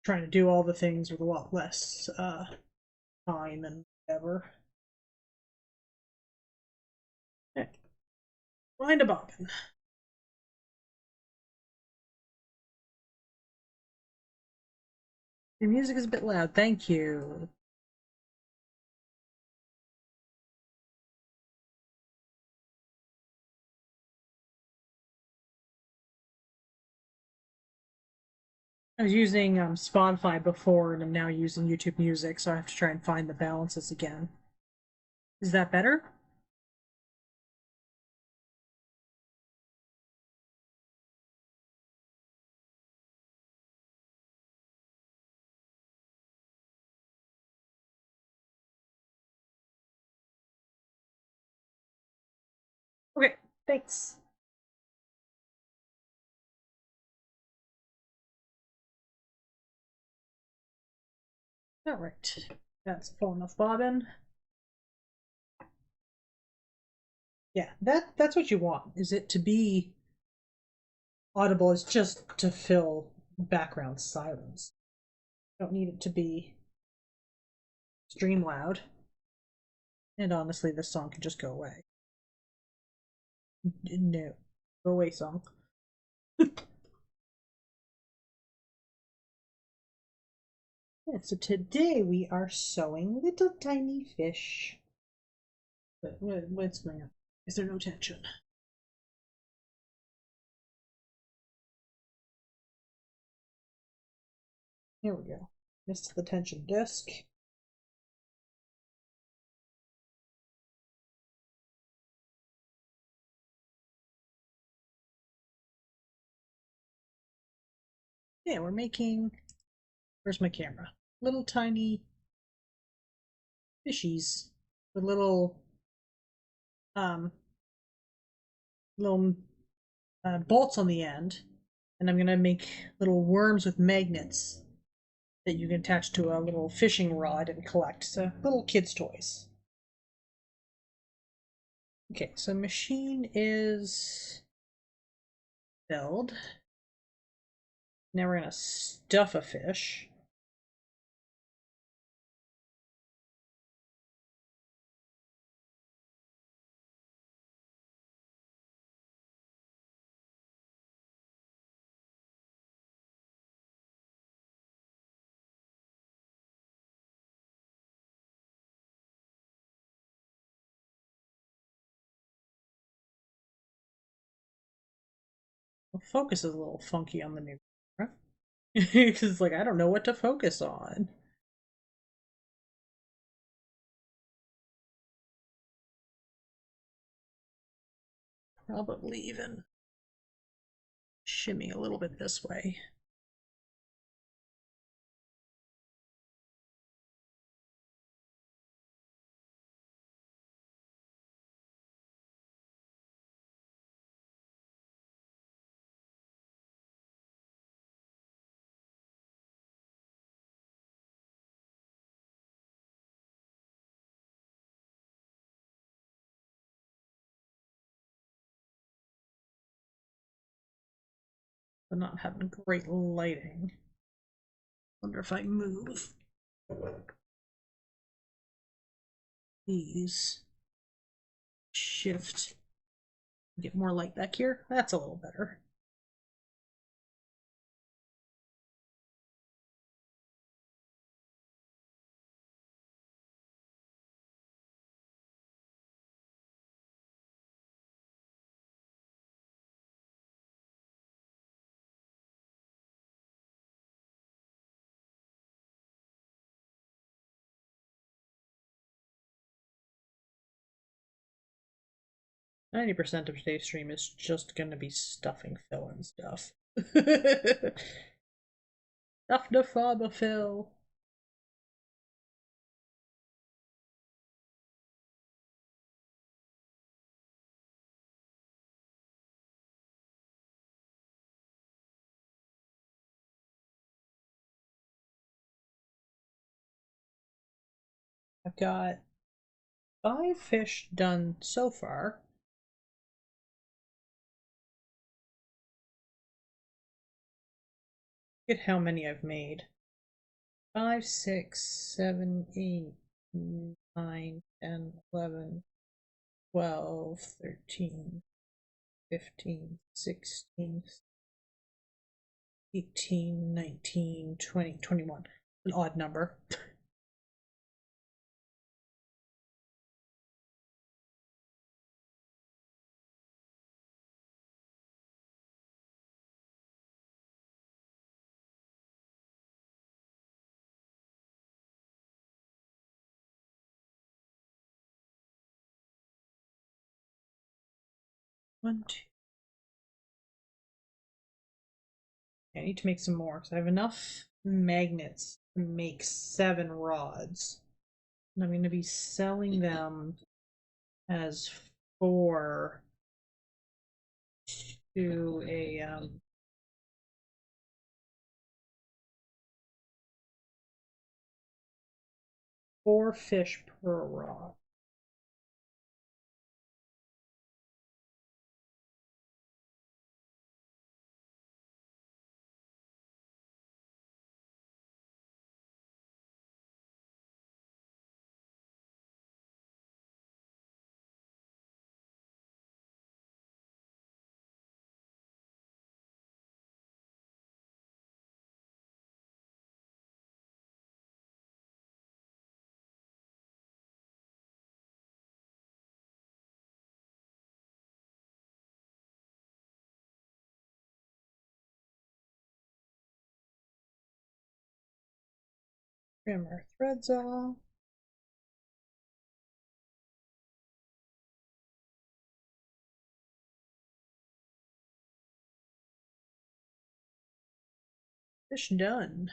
trying to do all the things with a lot less time and whatever. Okay. Find a bobbin. Your music is a bit loud. Thank you. I was using Spotify before, and I'm now using YouTube Music, so I have to try and find the balances again. Is that better? Okay, thanks. All right, that's full enough bobbin. Yeah, that's what you want. Is it to be audible? Is just to fill background silence. You don't need it to be extreme loud. And honestly, this song can just go away. No, go away, song. Yeah, so today we are sewing little tiny fish. What's my? Is there no tension? Here we go. Missed the tension disc. Yeah, we're making. Where's my camera? Little tiny fishies with um little bolts on the end, and I'm gonna make little worms with magnets that you can attach to a little fishing rod and collect. So little kids' toys. Okay, so machine is filled. Now we're gonna stuff a fish. The focus is a little funky on the new camera. Because like I don't know what to focus on. Probably even shimmy a little bit this way. But not having great lighting. Wonder if I move these, shift, get more light back here. That's a little better. %90 of today's stream is just gonna be stuffing Phil and stuff. Stuff the father Phil. I've got 5 fish done so far. Look at how many I've made. 5, 6, 7, 8, 9, 10, 11, 12, 13, 15, 16, 18, 19, 20, 21. An odd number. One, two. I need to make some more because I have enough magnets to make 7 rods. And I'm going to be selling them as 4 to a 4 fish per rod. Trim our threads off. Fish done.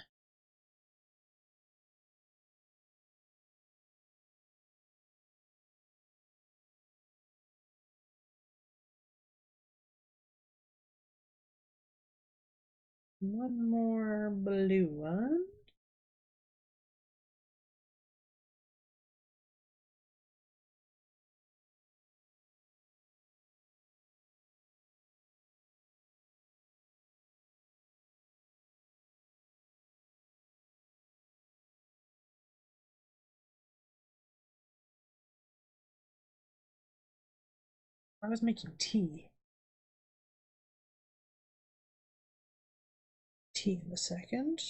One more blue one. I was making tea. Tea in a second.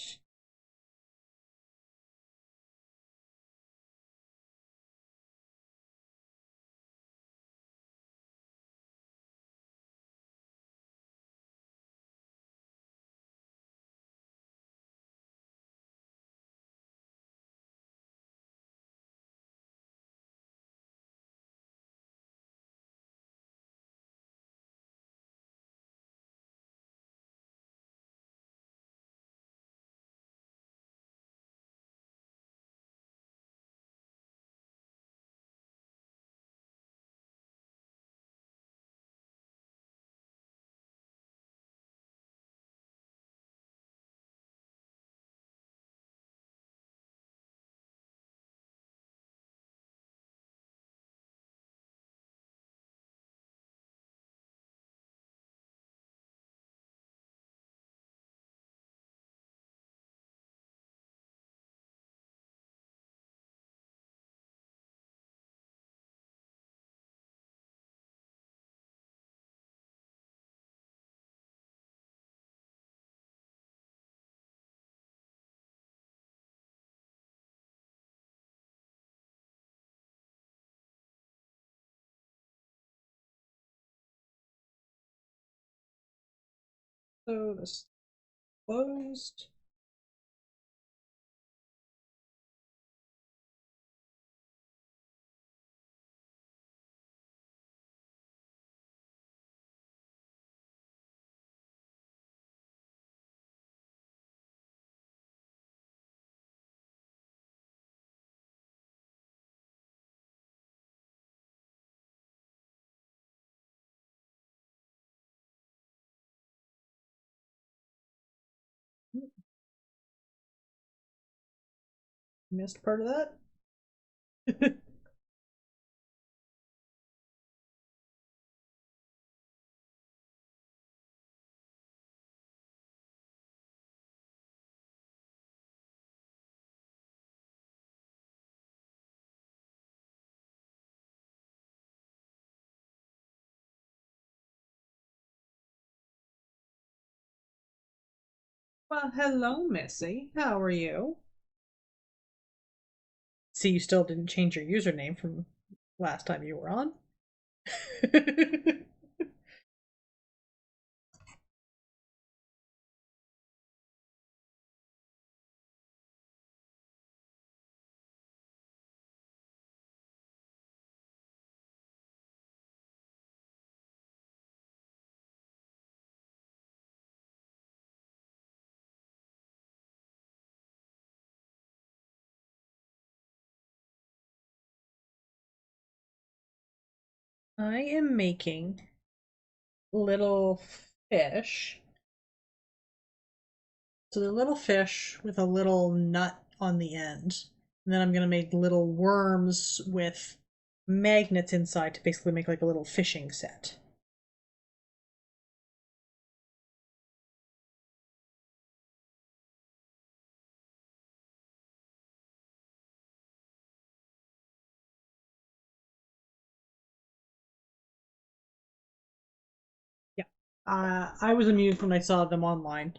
So this closed. Missed part of that. Well, hello, Missy. How are you? See, you still didn't change your username from last time you were on. I am making little fish. So they're little fish with a little nut on the end. And then I'm going to make little worms with magnets inside to basically make like a little fishing set. Yeah. I was amused when I saw them online.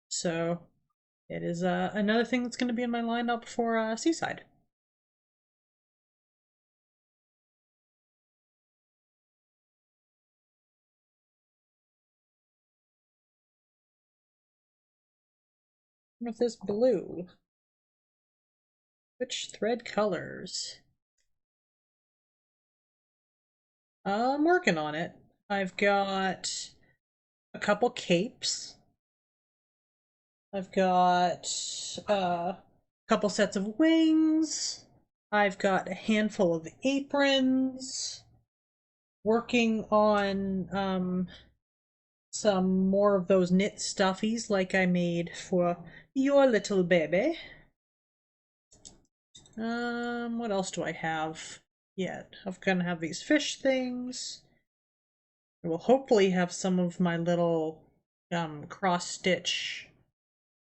So it is another thing that's going to be in my lineup for Seaside. With this blue. Which thread colors? I'm working on it. I've got a couple capes. I've got a couple sets of wings. I've got a handful of aprons. Working on some more of those knit stuffies like I made for your little baby. What else do I have yet? I'm gonna have these fish things. I will hopefully have some of my little cross stitch,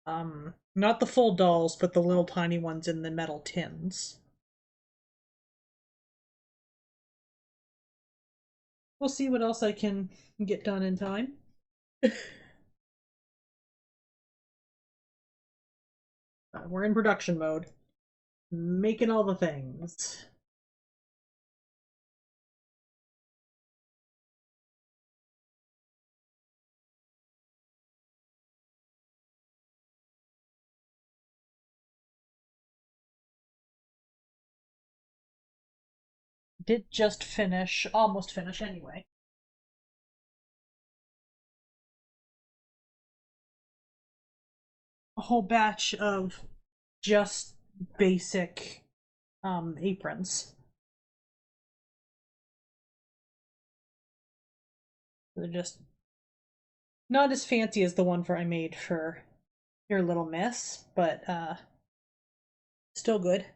not the full dolls, but the little tiny ones in the metal tins. We'll see what else I can get done in time. We're in production mode, making all the things. Did just finish, almost finish anyway. A whole batch of just basic aprons. They're just not as fancy as the one for I made for your little miss, but still good.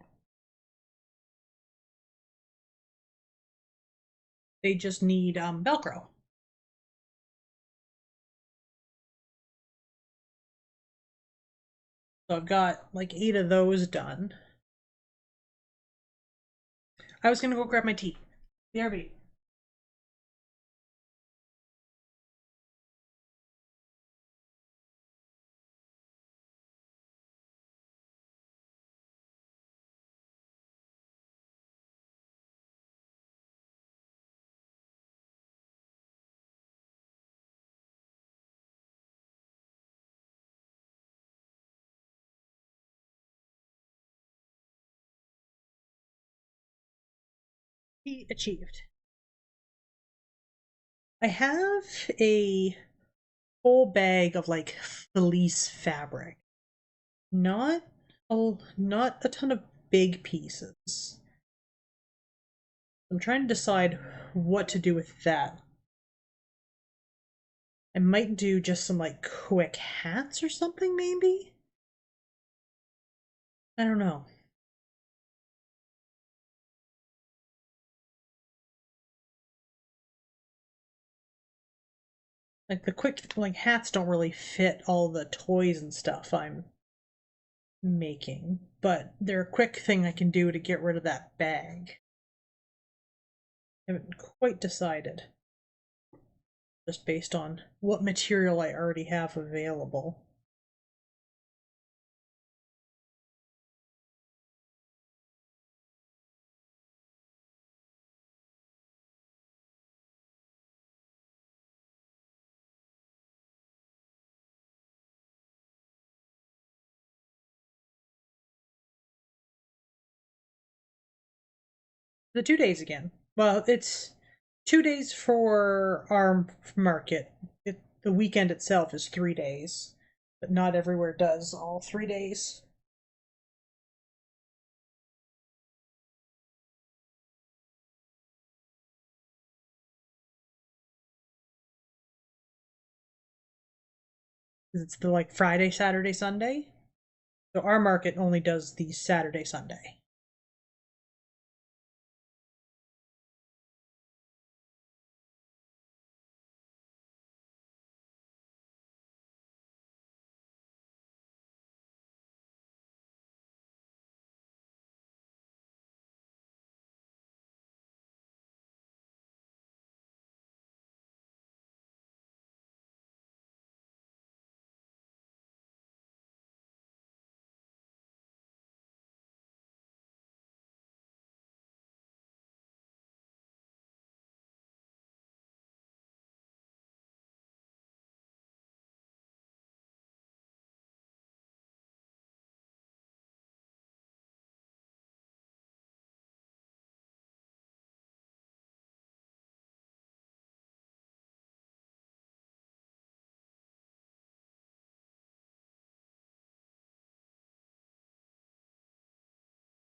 They just need Velcro. So I've got like 8 of those done. I was gonna go grab my tea. BRB. Tea achieved. I have a whole bag of like fleece fabric. Not not a ton of big pieces. I'm trying to decide what to do with that. I might do just some like quick hats or something, maybe? I don't know. Like the quick like hats don't really fit all the toys and stuff I'm making, but they're a quick thing I can do to get rid of that bag. I haven't quite decided. Just based on what material I already have available. The 2 days again. Well, it's 2 days for our market. The weekend itself is 3 days, but not everywhere does all 3 days. It's the like Friday, Saturday, Sunday. So our market only does the Saturday, Sunday.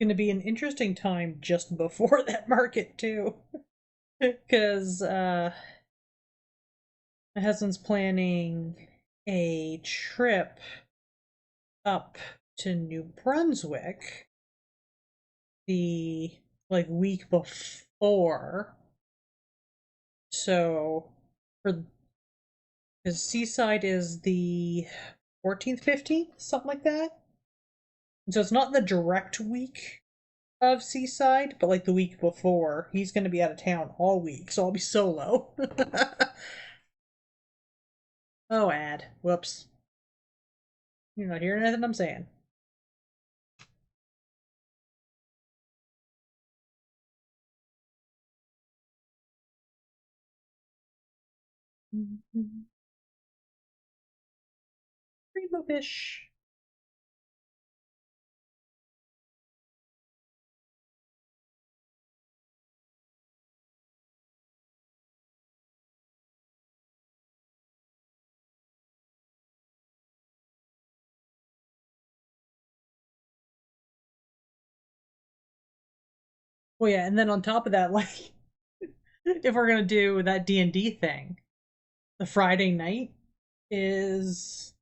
Going to be an interesting time just before that market too, because my husband's planning a trip up to New Brunswick the like week before. So for because Seaside is the 14th, 15th, something like that. So it's not the direct week of Seaside, but like the week before. He's going to be out of town all week, so I'll be solo. Oh, ad. Whoops. You're not hearing anything I'm saying. Rainbow fish. Well, yeah, and then on top of that, like, if we're gonna do that D&D thing, the Friday night is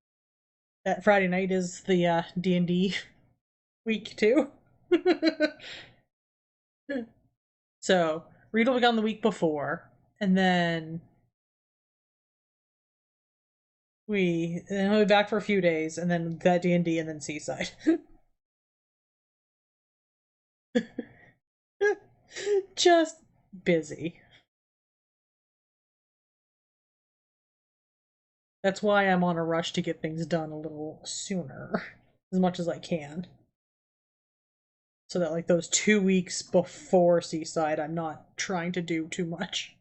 that Friday night is the D&D week too. So Reed will be gone the week before, and then we'll be back for a few days, and then that D&D, and then Seaside. Just busy. That's why I'm on a rush to get things done a little sooner, as much as I can. So that like those 2 weeks before Seaside, I'm not trying to do too much.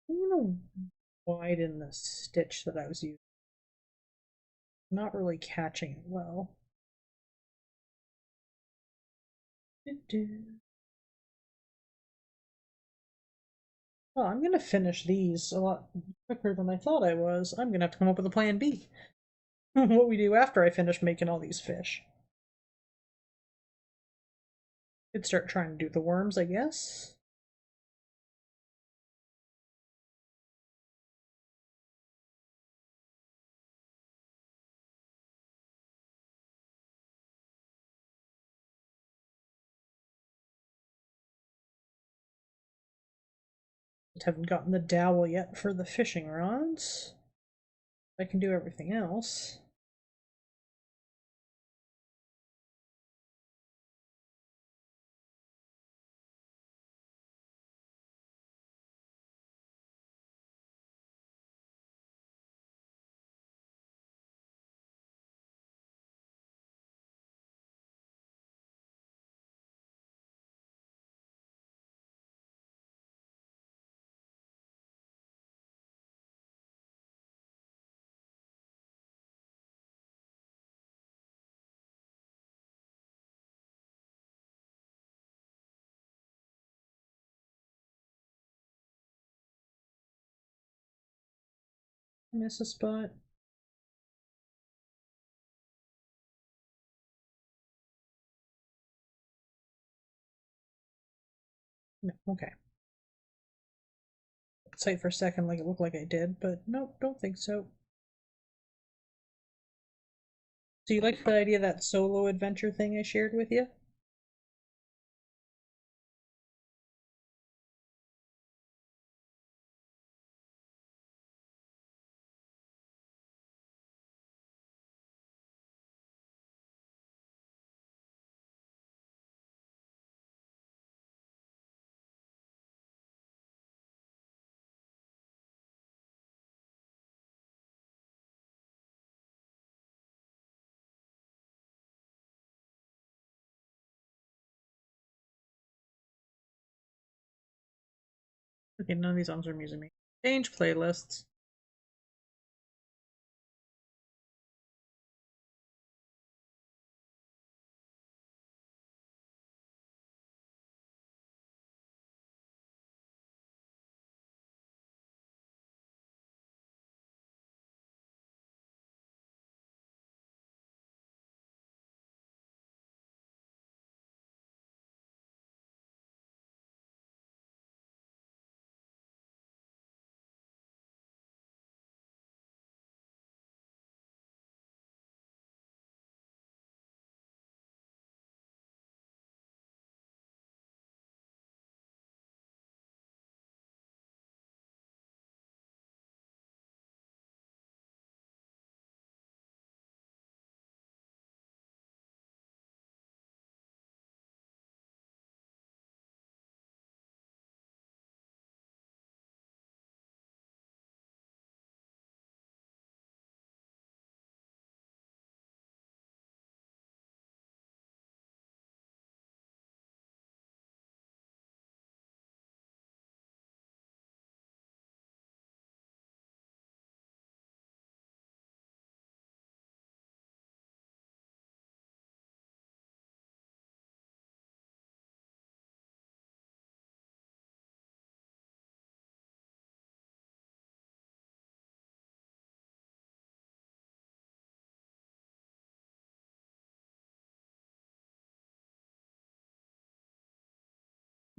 I'm gonna widen the stitch that I was using. I'm not really catching it well. Well, I'm gonna finish these a lot quicker than I thought I was. I'm gonna have to come up with a plan B. What we do after I finish making all these fish. Could start trying to do the worms, I guess. Just haven't gotten the dowel yet for the fishing rods. I can do everything else. Miss a spot. No, okay. Sight for a second like it looked like I did, but nope, don't think so. So you like the idea of that solo adventure thing I shared with you? Okay, none of these songs are amusing me. Change playlists.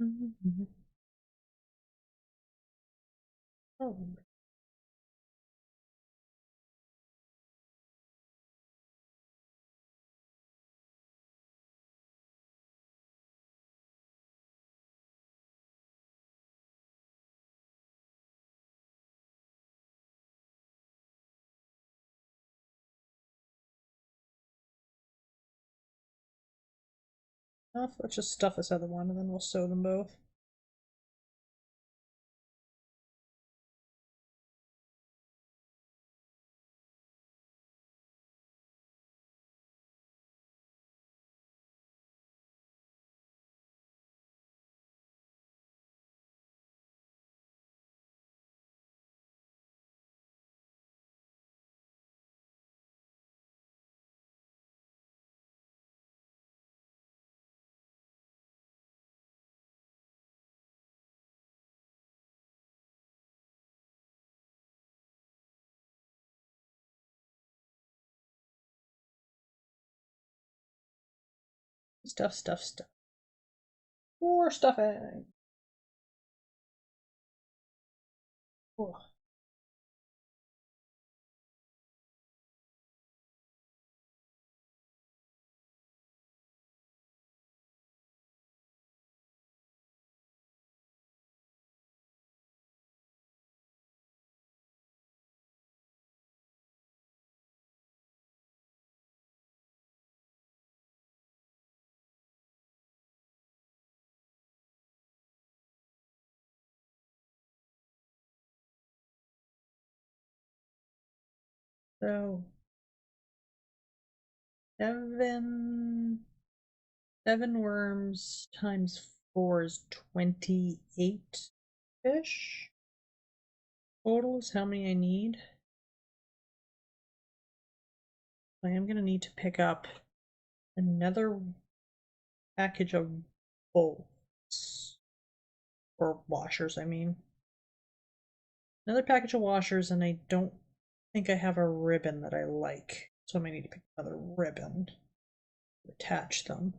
Mm-hmm. Oh. Let's just stuff this other one and then we'll sew them both. Stuff, stuff, stuff. More stuffing. Oh. So 7 worms times 4 is 28 fish. Total is how many I need. I am gonna need to pick up another package of bolts. Or washers, I mean. Another package of washers, and I don't think I have a ribbon that I like, so I may need to pick another ribbon to attach them.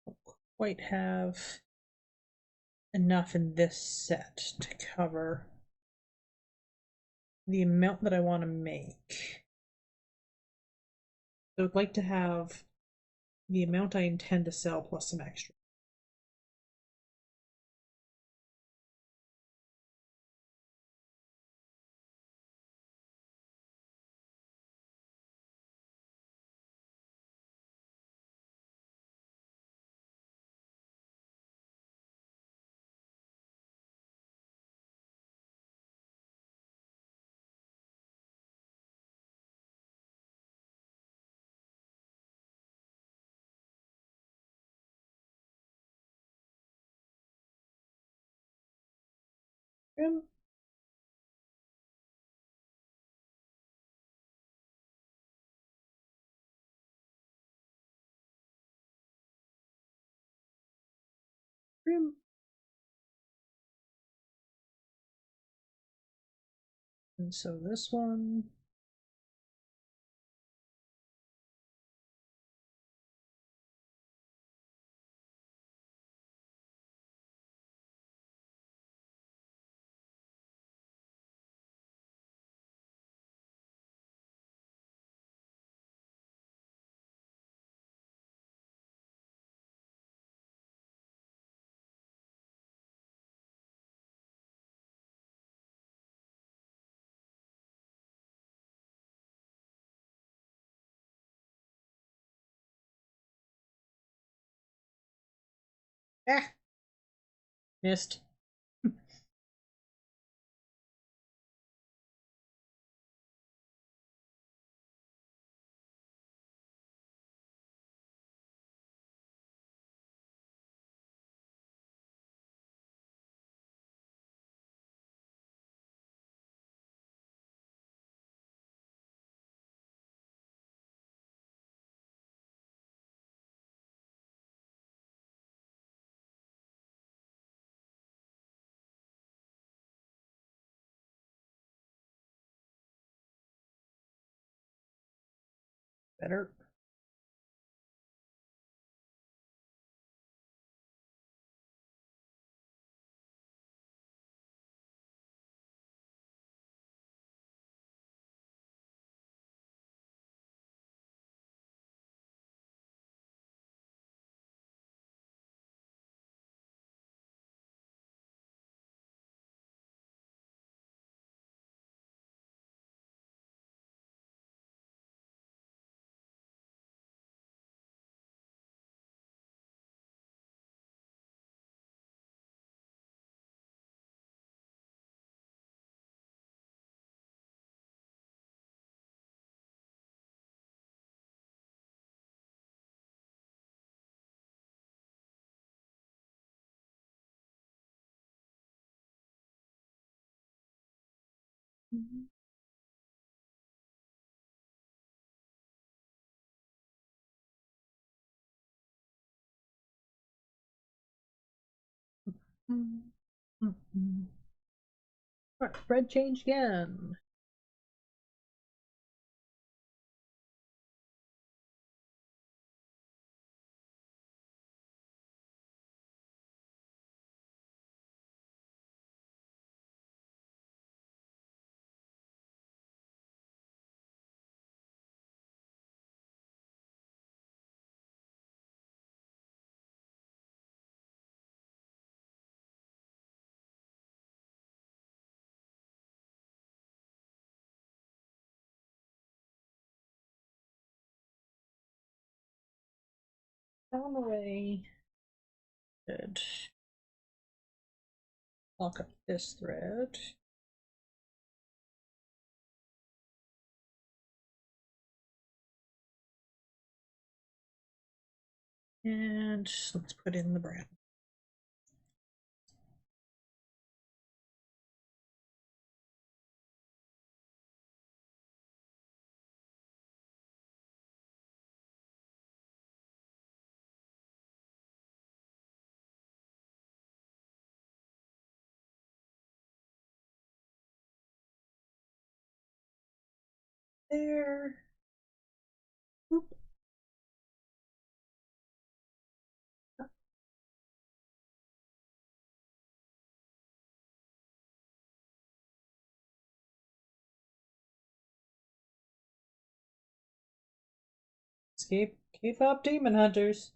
Don't quite have enough in this set to cover the amount that I want to make. I would like to have the amount I intend to sell plus some extra. Trim. Trim. And so this one. Ah, missed. Better. All right, spread change again. Down the way. Good. Lock up this thread. And let's put in the brown. There. Oop. Escape up, demon hunters.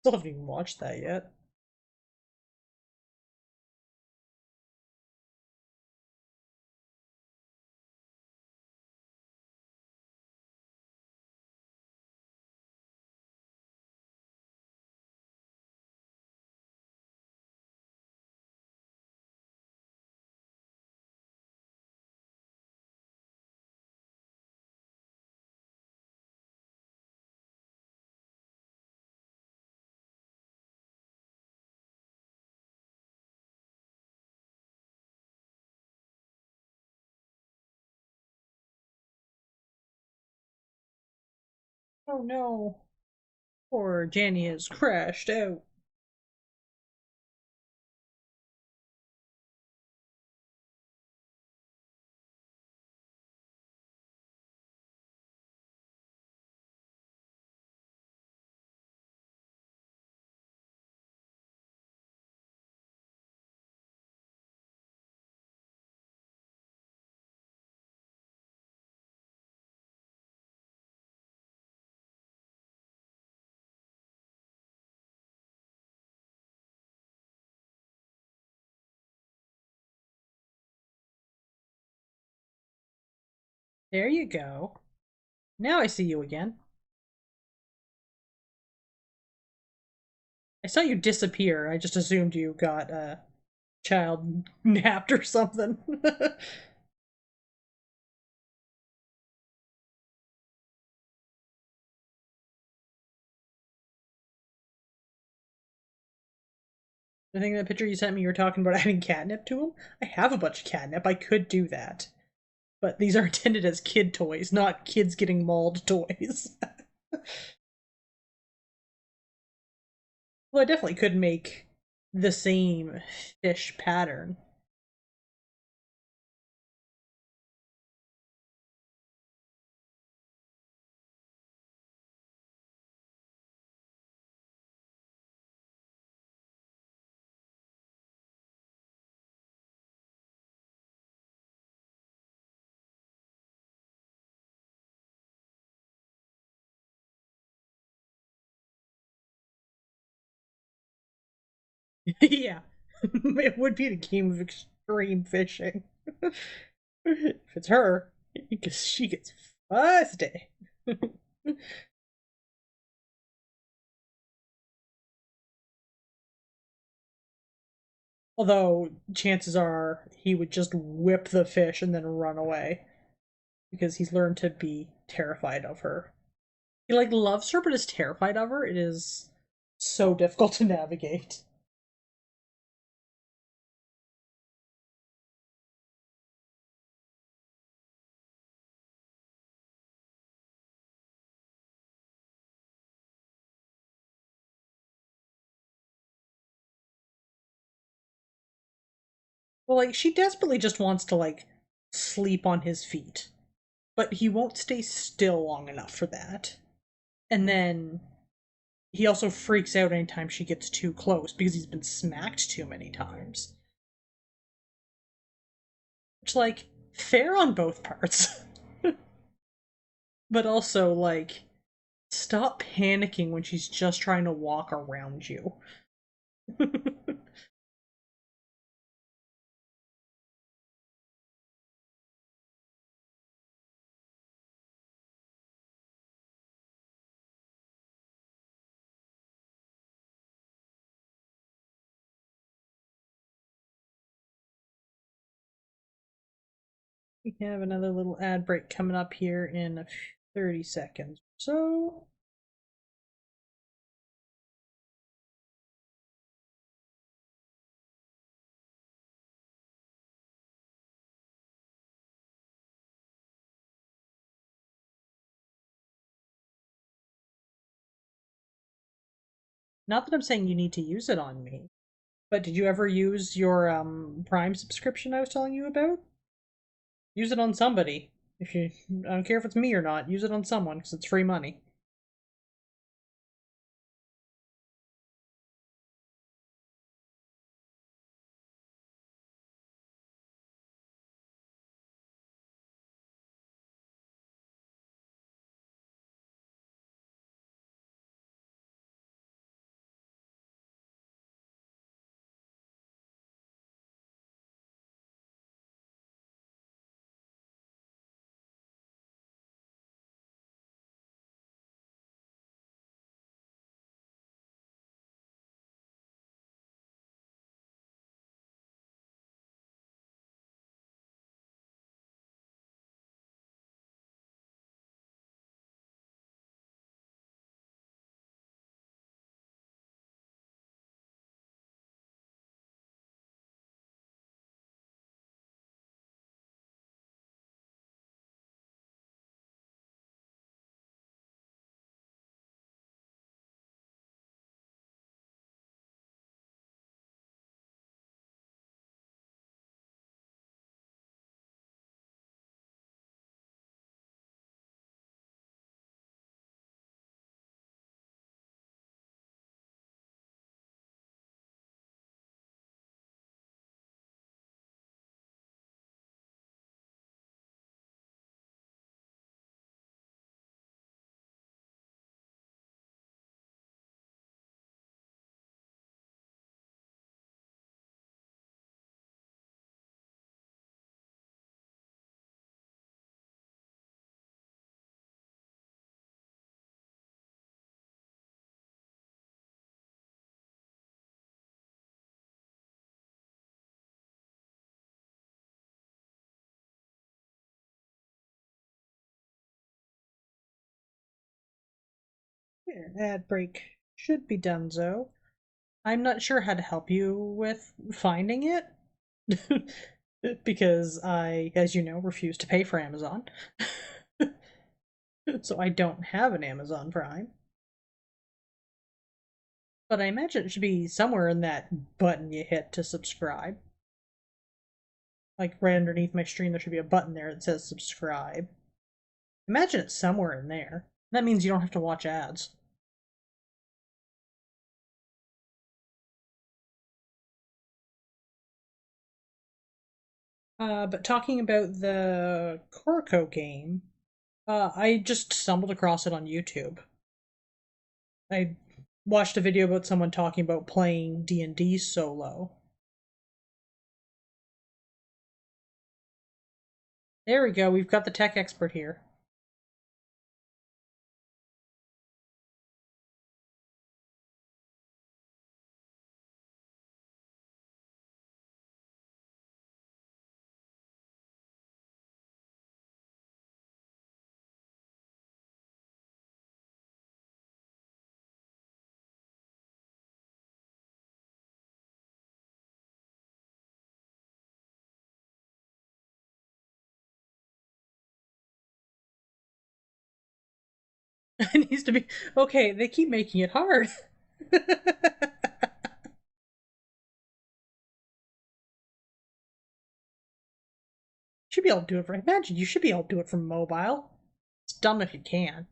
Still haven't even watched that yet. Oh no. Poor Janny has crashed out. There you go. Now I see you again. I saw you disappear. I just assumed you got child napped or something. I think that picture you sent me, you were talking about adding catnip to them. I have a bunch of catnip. I could do that. But these are intended as kid toys, not kids getting mauled toys. Well, I definitely could make the same fish pattern. Yeah, it would be the game of extreme fishing. If it's her, because she gets fusty. Although chances are he would just whip the fish and then run away because he's learned to be terrified of her. He like loves her but is terrified of her. It is so difficult to navigate. Well, like she desperately just wants to like sleep on his feet, but he won't stay still long enough for that. And then he also freaks out anytime she gets too close because he's been smacked too many times. Which, like, fair on both parts. But also, like, stop panicking when she's just trying to walk around you. We have another little ad break coming up here in 30 seconds. So, Not that I'm saying you need to use it on me, but did you ever use your Prime subscription I was telling you about? Use it on somebody. If you, I don't care if it's me or not, use it on someone because it's free money. Here, ad break should be done, Zoe. I'm not sure how to help you with finding it because I, as you know, refuse to pay for Amazon. So I don't have an Amazon Prime. But I imagine it should be somewhere in that button you hit to subscribe. Like right underneath my stream, there should be a button there that says subscribe. Imagine it's somewhere in there. That means you don't have to watch ads. But talking about the Corco game, I just stumbled across it on YouTube. I watched a video about someone talking about playing D&D solo. There we go, we've got the tech expert here. It needs to be okay. They keep making it hard. Should be able to do it for. Imagine you should be able to do it from mobile. It's dumb if you can.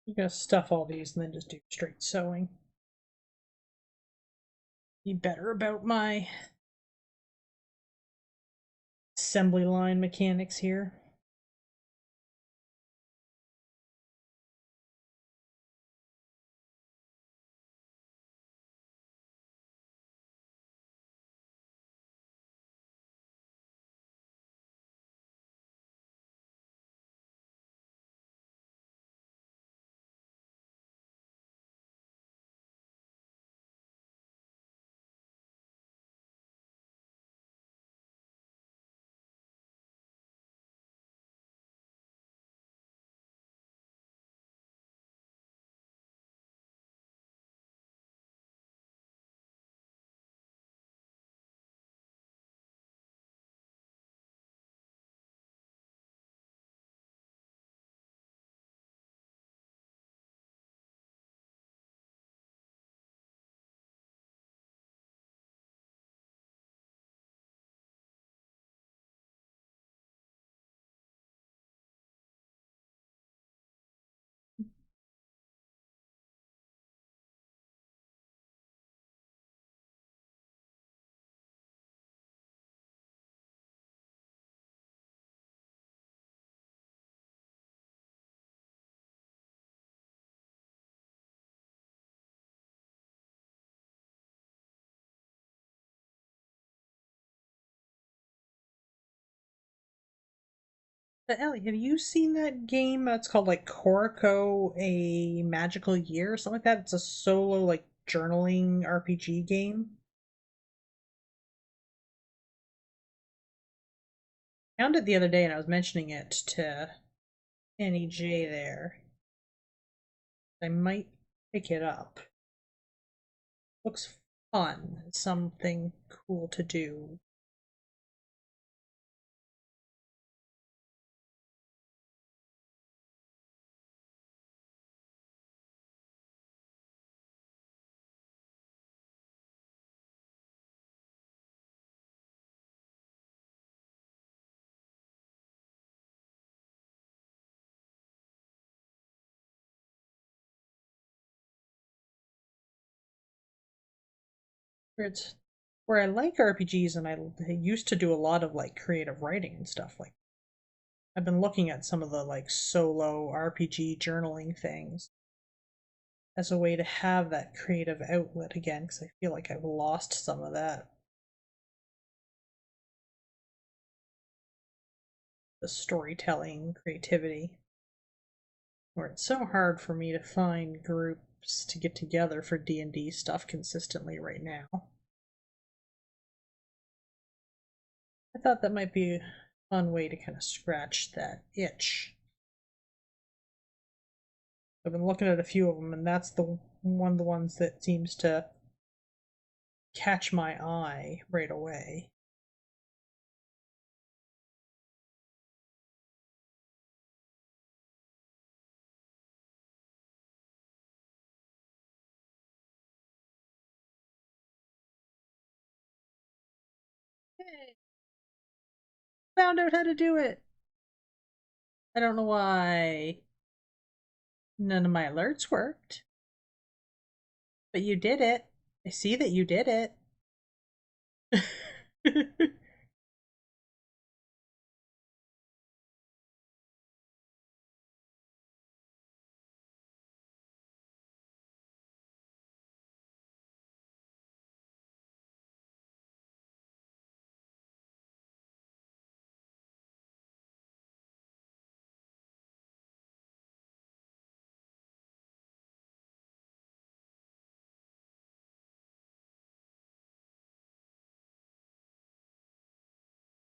You gotta stuff all these and then just do straight sewing. Be better about my assembly line mechanics here. But Ellie, have you seen that game? It's called like Corico, a Magical Year or something like that. It's a solo like journaling RPG game. I found it the other day and I was mentioning it to NEJ there. I might pick it up. Looks fun. It's something cool to do. It's where I like RPGs and I used to do a lot of like creative writing and stuff. Like I've been looking at some of the like solo RPG journaling things as a way to have that creative outlet again because I feel like I've lost some of that. The storytelling, creativity, where it's so hard for me to find groups to get together for D&D stuff consistently right now. I thought that might be a fun way to kind of scratch that itch. I've been looking at a few of them, and that's the one of the ones that seems to catch my eye right away. Hey, found out how to do it. I don't know why none of my alerts worked, but you did it. I see that you did it.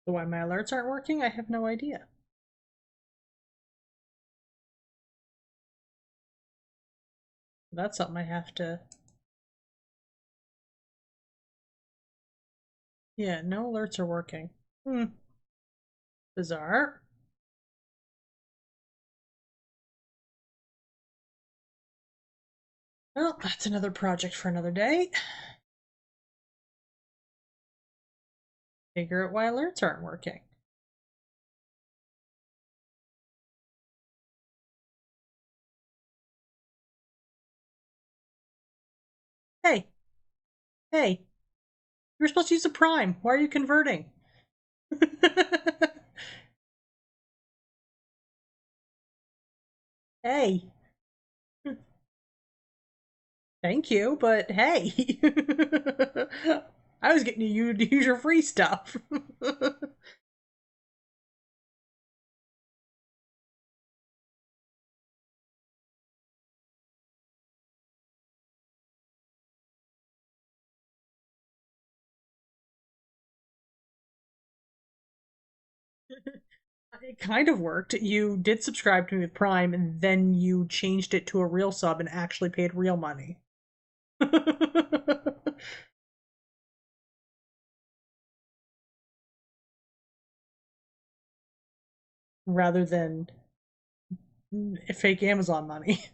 So why my alerts aren't working, I have no idea. That's something I have to. Yeah, no alerts are working. Hmm. Bizarre. Well, that's another project for another day. Figure out why alerts aren't working. Hey, hey, You're supposed to use a Prime. Why are you converting? Hey, thank you, but hey. I was getting you to use your free stuff. It kind of worked. You did subscribe to me with Prime, and then you changed it to a real sub and actually paid real money. Rather than fake Amazon money.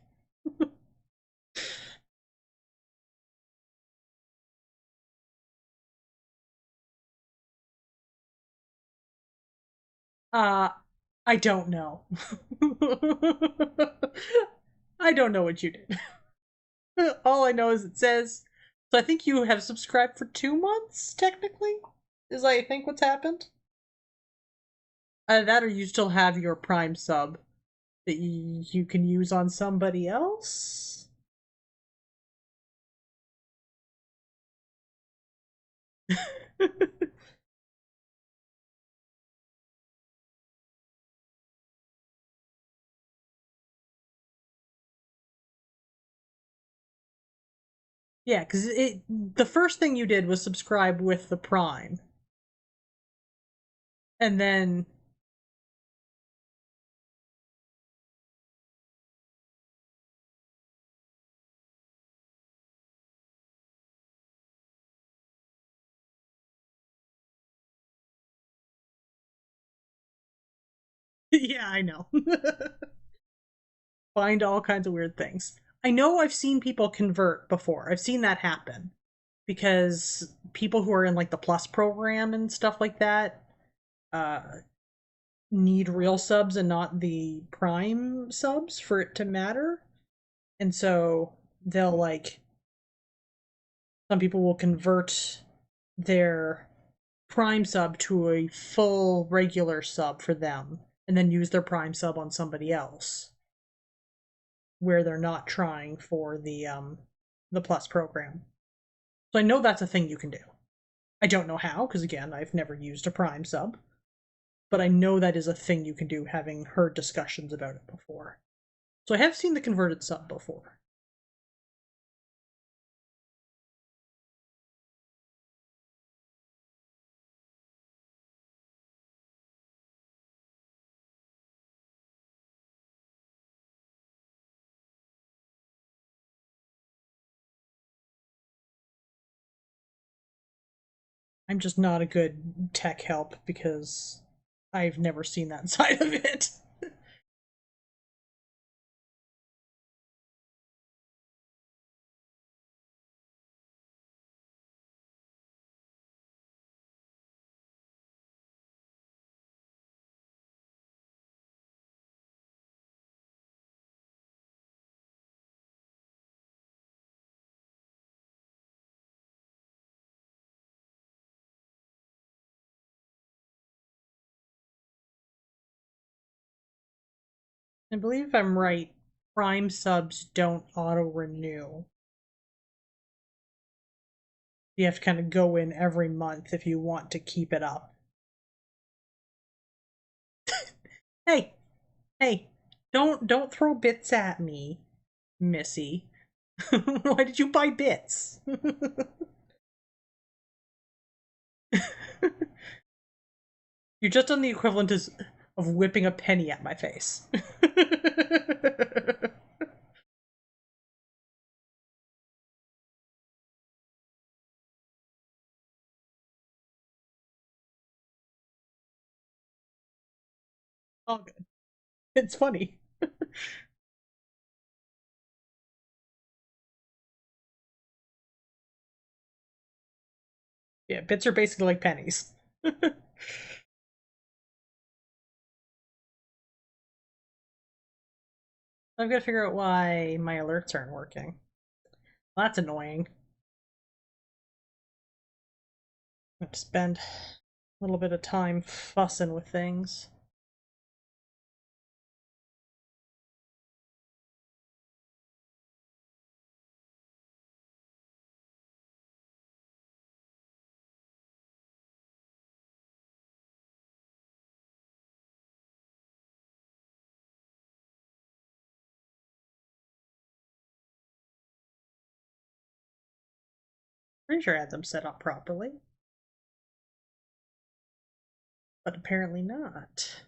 Uh, I don't know. I don't know what you did. All I know is it says. So I think you have subscribed for 2 months, technically? Is I think what's happened? That or you still have your Prime sub that you can use on somebody else? Yeah, because the first thing you did was subscribe with the Prime, and then yeah, I know. Find all kinds of weird things. I know I've seen people convert before. I've seen that happen because people who are in like the Plus program and stuff like that uh, need real subs and not the Prime subs for it to matter. And so they'll like some people will convert their Prime sub to a full regular sub for them and then use their Prime sub on somebody else where they're not trying for the Plus program. So I know that's a thing you can do. I don't know how because again, I've never used a Prime sub, but I know that is a thing you can do having heard discussions about it before. So I have seen the converted sub before. I'm just not a good tech help because I've never seen that side of it. I believe if I'm right, Prime subs don't auto renew. You have to kind of go in every month if you want to keep it up. Hey, hey, don't throw bits at me, Missy. Why did you buy bits? You're just on the equivalent of whipping a penny at my face. All good. It's funny. Yeah, bits are basically like pennies. I've got to figure out why my alerts aren't working. Well, that's annoying. have to spend a little bit of time fussing with things. Pretty sure I had them set up properly, but apparently not.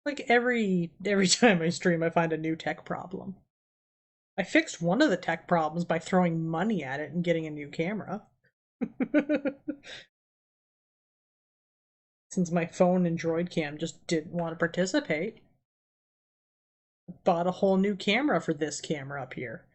Like every time I stream, I find a new tech problem. I fixed one of the tech problems by throwing money at it and getting a new camera. Since my phone and Droid Cam just didn't want to participate. Bought a whole new camera for this camera up here.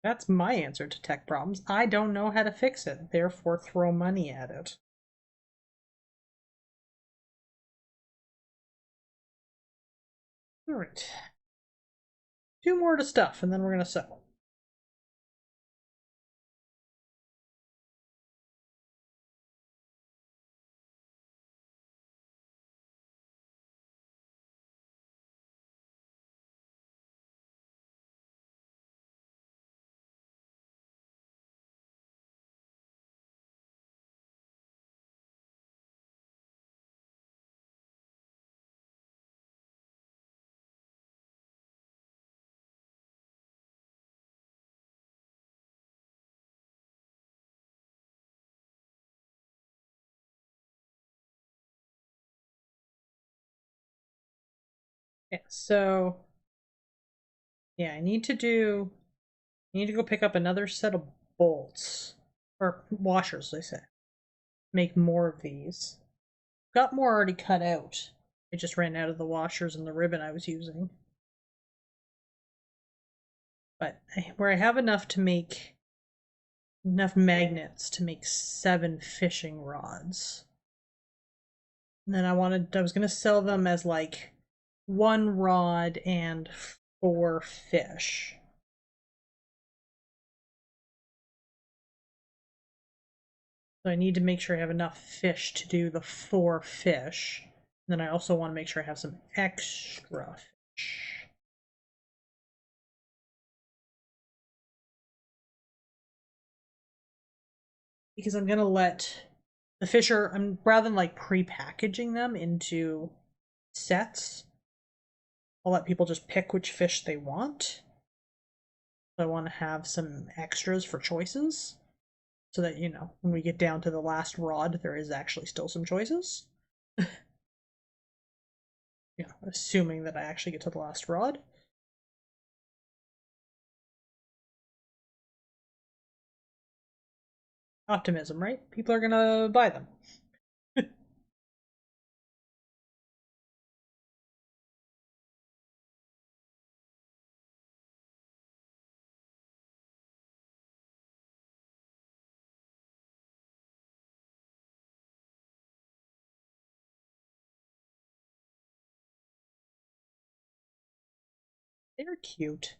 That's my answer to tech problems. I don't know how to fix it, therefore throw money at it. Alright. 2 more to stuff, and then we're gonna sew. Yeah, so yeah, I need to go pick up another set of bolts. Or washers, they say. Make more of these. Got more already cut out. I just ran out of the washers and the ribbon I was using. But where I have enough to make enough magnets to make 7 fishing rods. And then I was gonna sell them as like 1 rod and 4 fish. So I need to make sure I have enough fish to do the 4 fish. And then I also want to make sure I have some extra fish. Because I'm gonna let the fish I'm rather than like pre-packaging them into sets, I'll let people just pick which fish they want. So I want to have some extras for choices. So that, when we get down to the last rod, there is actually still some choices. Assuming that I actually get to the last rod. Optimism, right? People are gonna buy them. They're cute.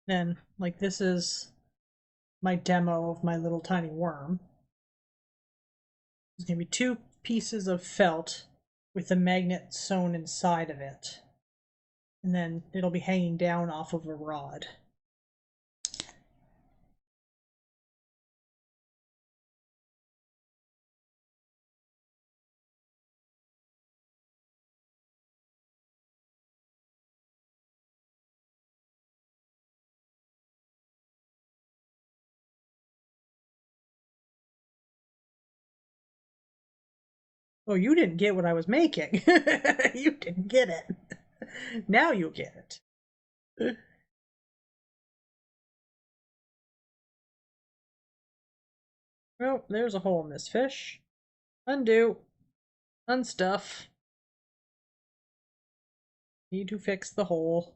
Then, like, this is my demo of my little tiny worm. There's gonna be 2 pieces of felt with a magnet sewn inside of it. And then it'll be hanging down off of a rod. Oh, you didn't get what I was making. You didn't get it. Now you get it. Oh, there's a hole in this fish. Undo. Unstuff. Need to fix the hole.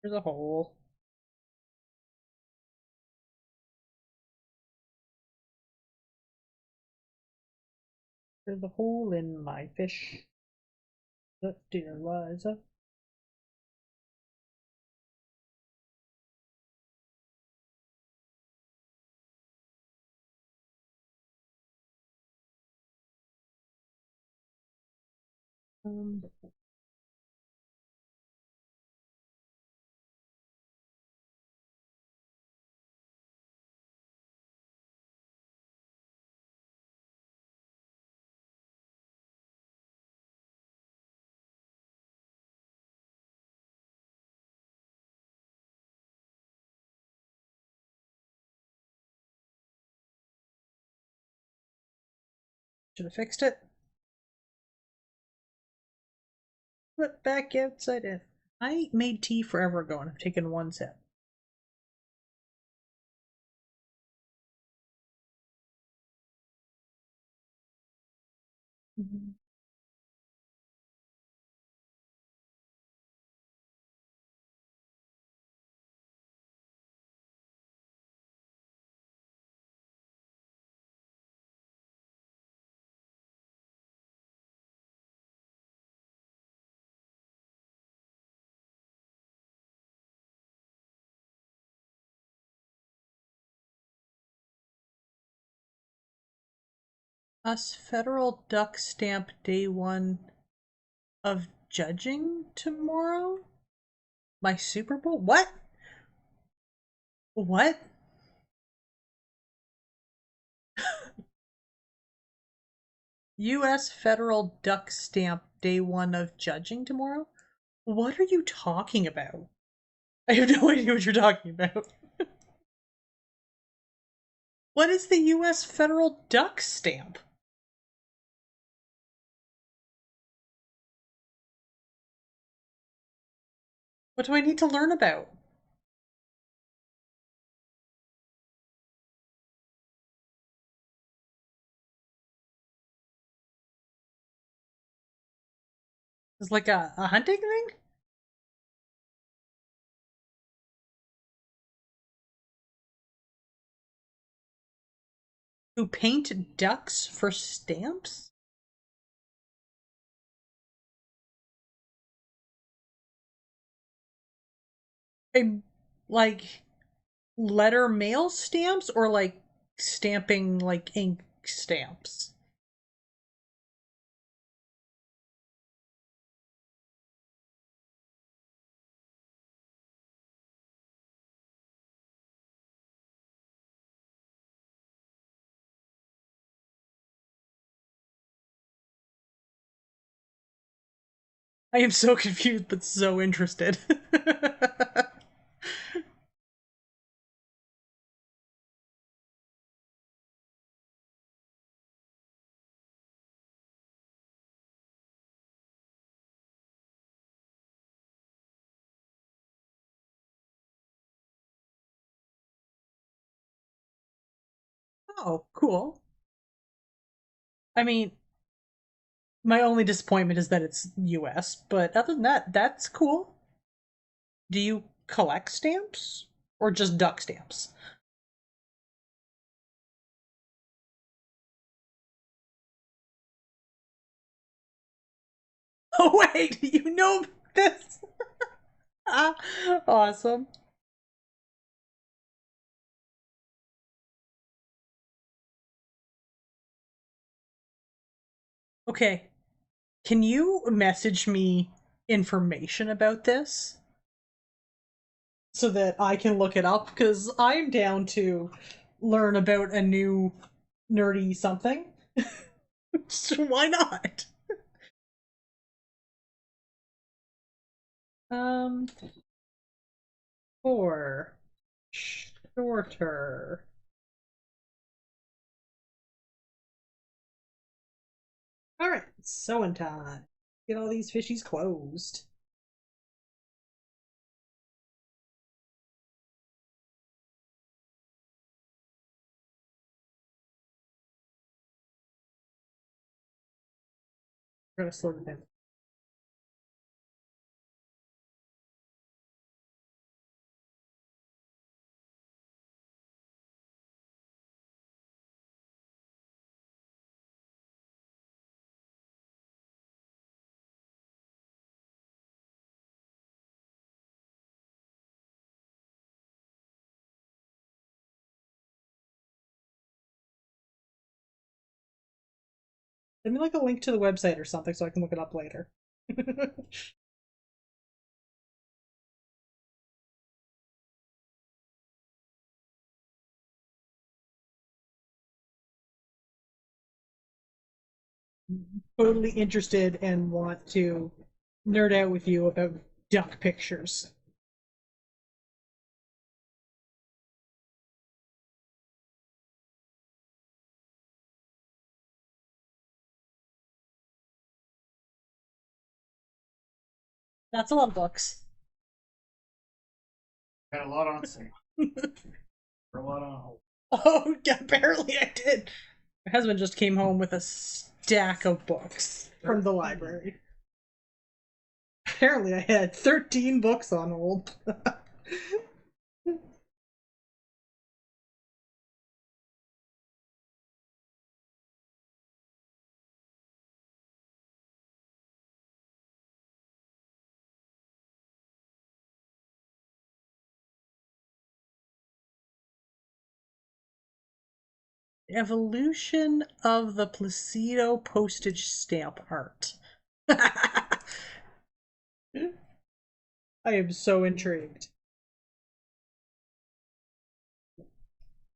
There's a hole. There's a hole in my fish. Look, dear Liza. Um, should have fixed it. Put back outside in. I made tea forever ago and I've taken one sip. Mhm. Us federal duck stamp day one of judging tomorrow? My Super Bowl? What? What? U.S. federal duck stamp day one of judging tomorrow? What are you talking about? I have no idea what you're talking about. What is the U.S. federal duck stamp? What do I need to learn about? It's like a hunting thing? Who paint ducks for stamps? I, like letter mail stamps or like stamping like ink stamps? I am so confused but so interested. Oh, cool. I mean, my only disappointment is that it's US, but other than that, that's cool. Do you collect stamps or just duck stamps? Oh wait, you know this? Ah, awesome. Okay, can you message me information about this so that I can look it up? Because I'm down to learn about a new nerdy something. So why not? Um, for shorter Alright, sewing time. Get all these fishies closed. We're gonna slow it down. Send me like a link to the website or something so I can look it up later. Totally interested and want to nerd out with you about duck pictures. That's a lot of books. Got a lot on sale. A lot on hold. Oh, yeah, apparently I did. My husband just came home with a stack of books from the library. Apparently, I had 13 books on hold. Evolution of the Placido postage stamp art. I am so intrigued.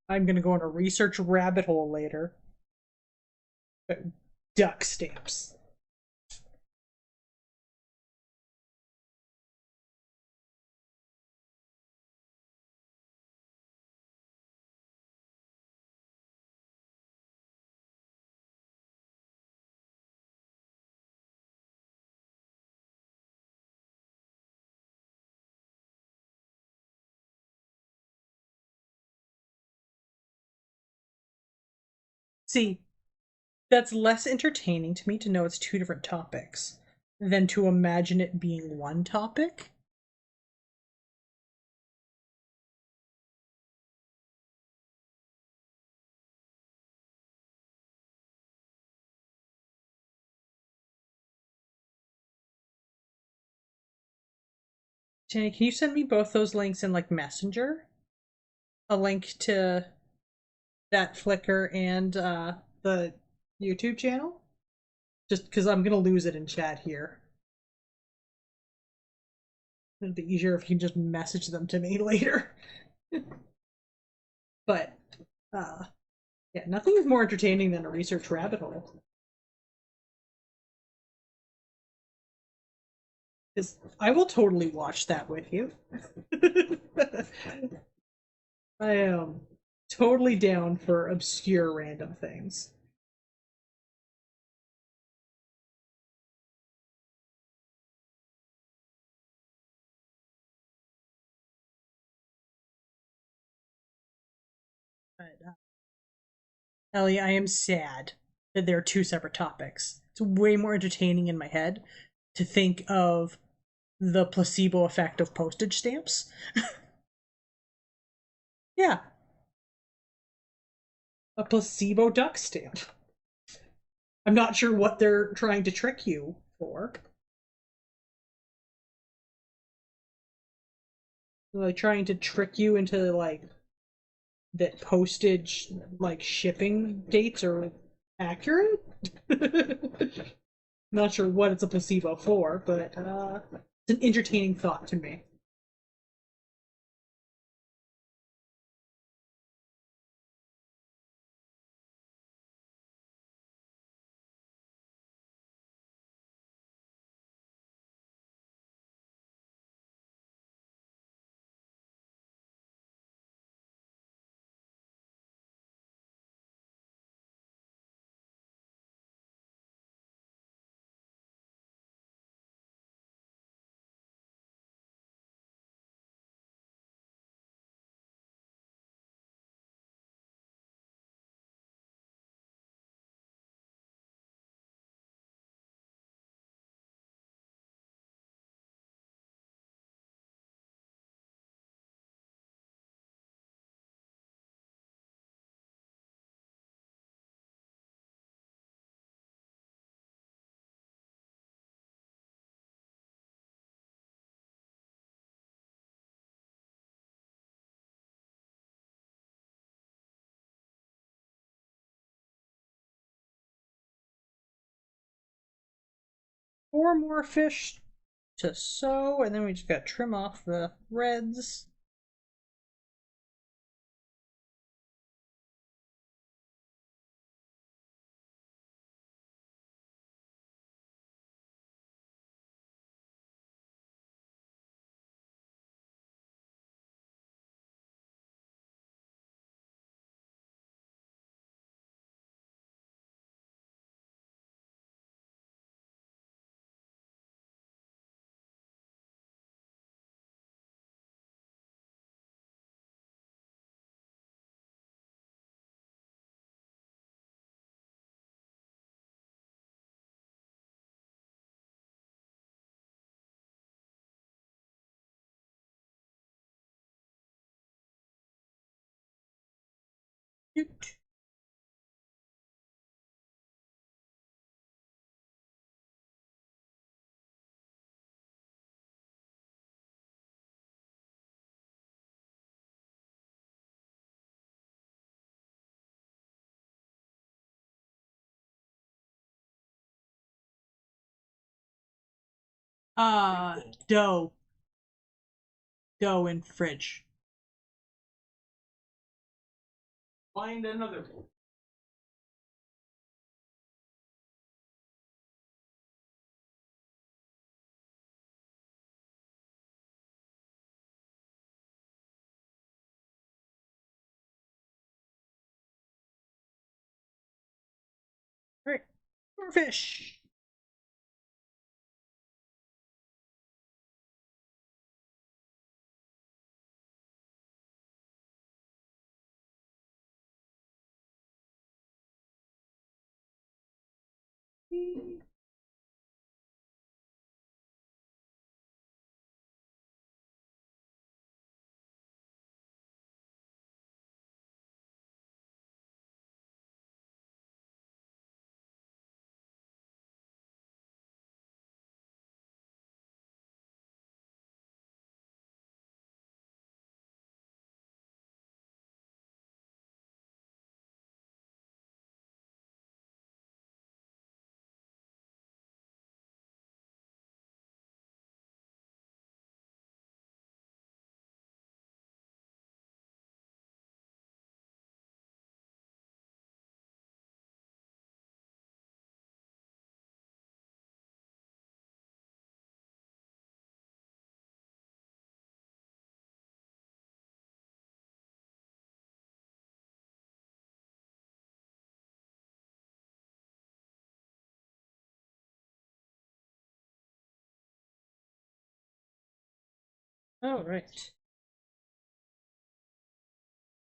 I'm gonna go on a research rabbit hole later. Duck stamps. See, that's less entertaining to me to know it's two different topics than to imagine it being one topic. Jenny, can you send me both those links in like Messenger? A link to that Flickr and the YouTube channel? Just because I'm gonna lose it in chat here. It'd be easier if you can just message them to me later. But uh yeah, nothing is more entertaining than a research rabbit hole. Because I will totally watch that with you. I am totally down for obscure random things. But Ellie, I am sad that there are two separate topics. It's way more entertaining in my head to think of the placebo effect of postage stamps. Yeah, a placebo duck stamp. I'm not sure what they're trying to trick you for. Like trying to trick you into like that postage like shipping dates are accurate. Not sure what it's a placebo for, but it's an entertaining thought to me. 4 more fish to sew, and then we just got to trim off the reds. Uh, dough. Dough in fridge. Find another one. Alright, more fish. Alright.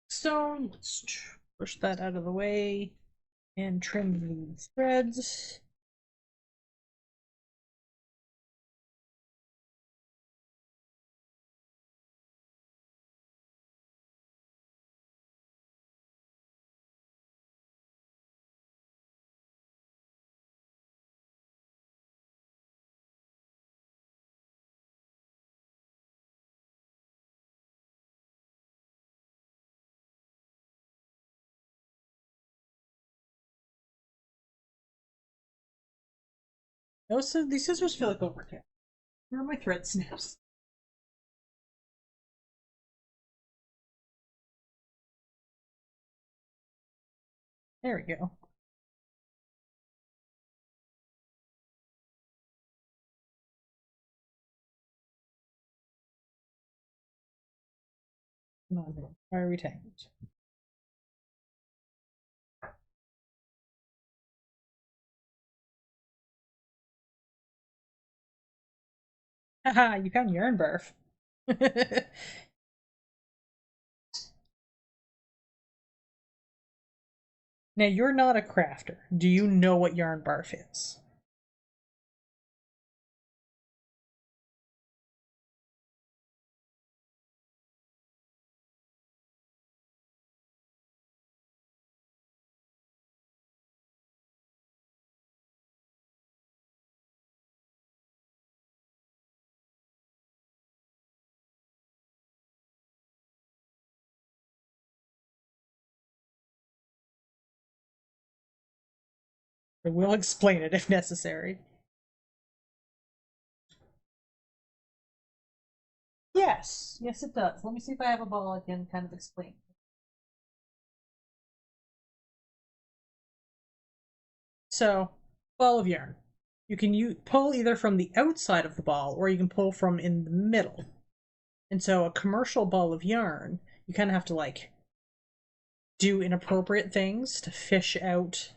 So let's push that out of the way and trim these threads. Also, these scissors feel like overkill. Where are my thread snaps? There we go. Why are we tangled? Haha, you found yarn barf. Now, you're not a crafter. Do you know what yarn barf is? I will explain it if necessary. Yes, yes, it does. Let me see if I have a ball I can kind of explain. So, ball of yarn. You can pull either from the outside of the ball or you can pull from in the middle. And so, a commercial ball of yarn, you kind of have to like do inappropriate things to fish out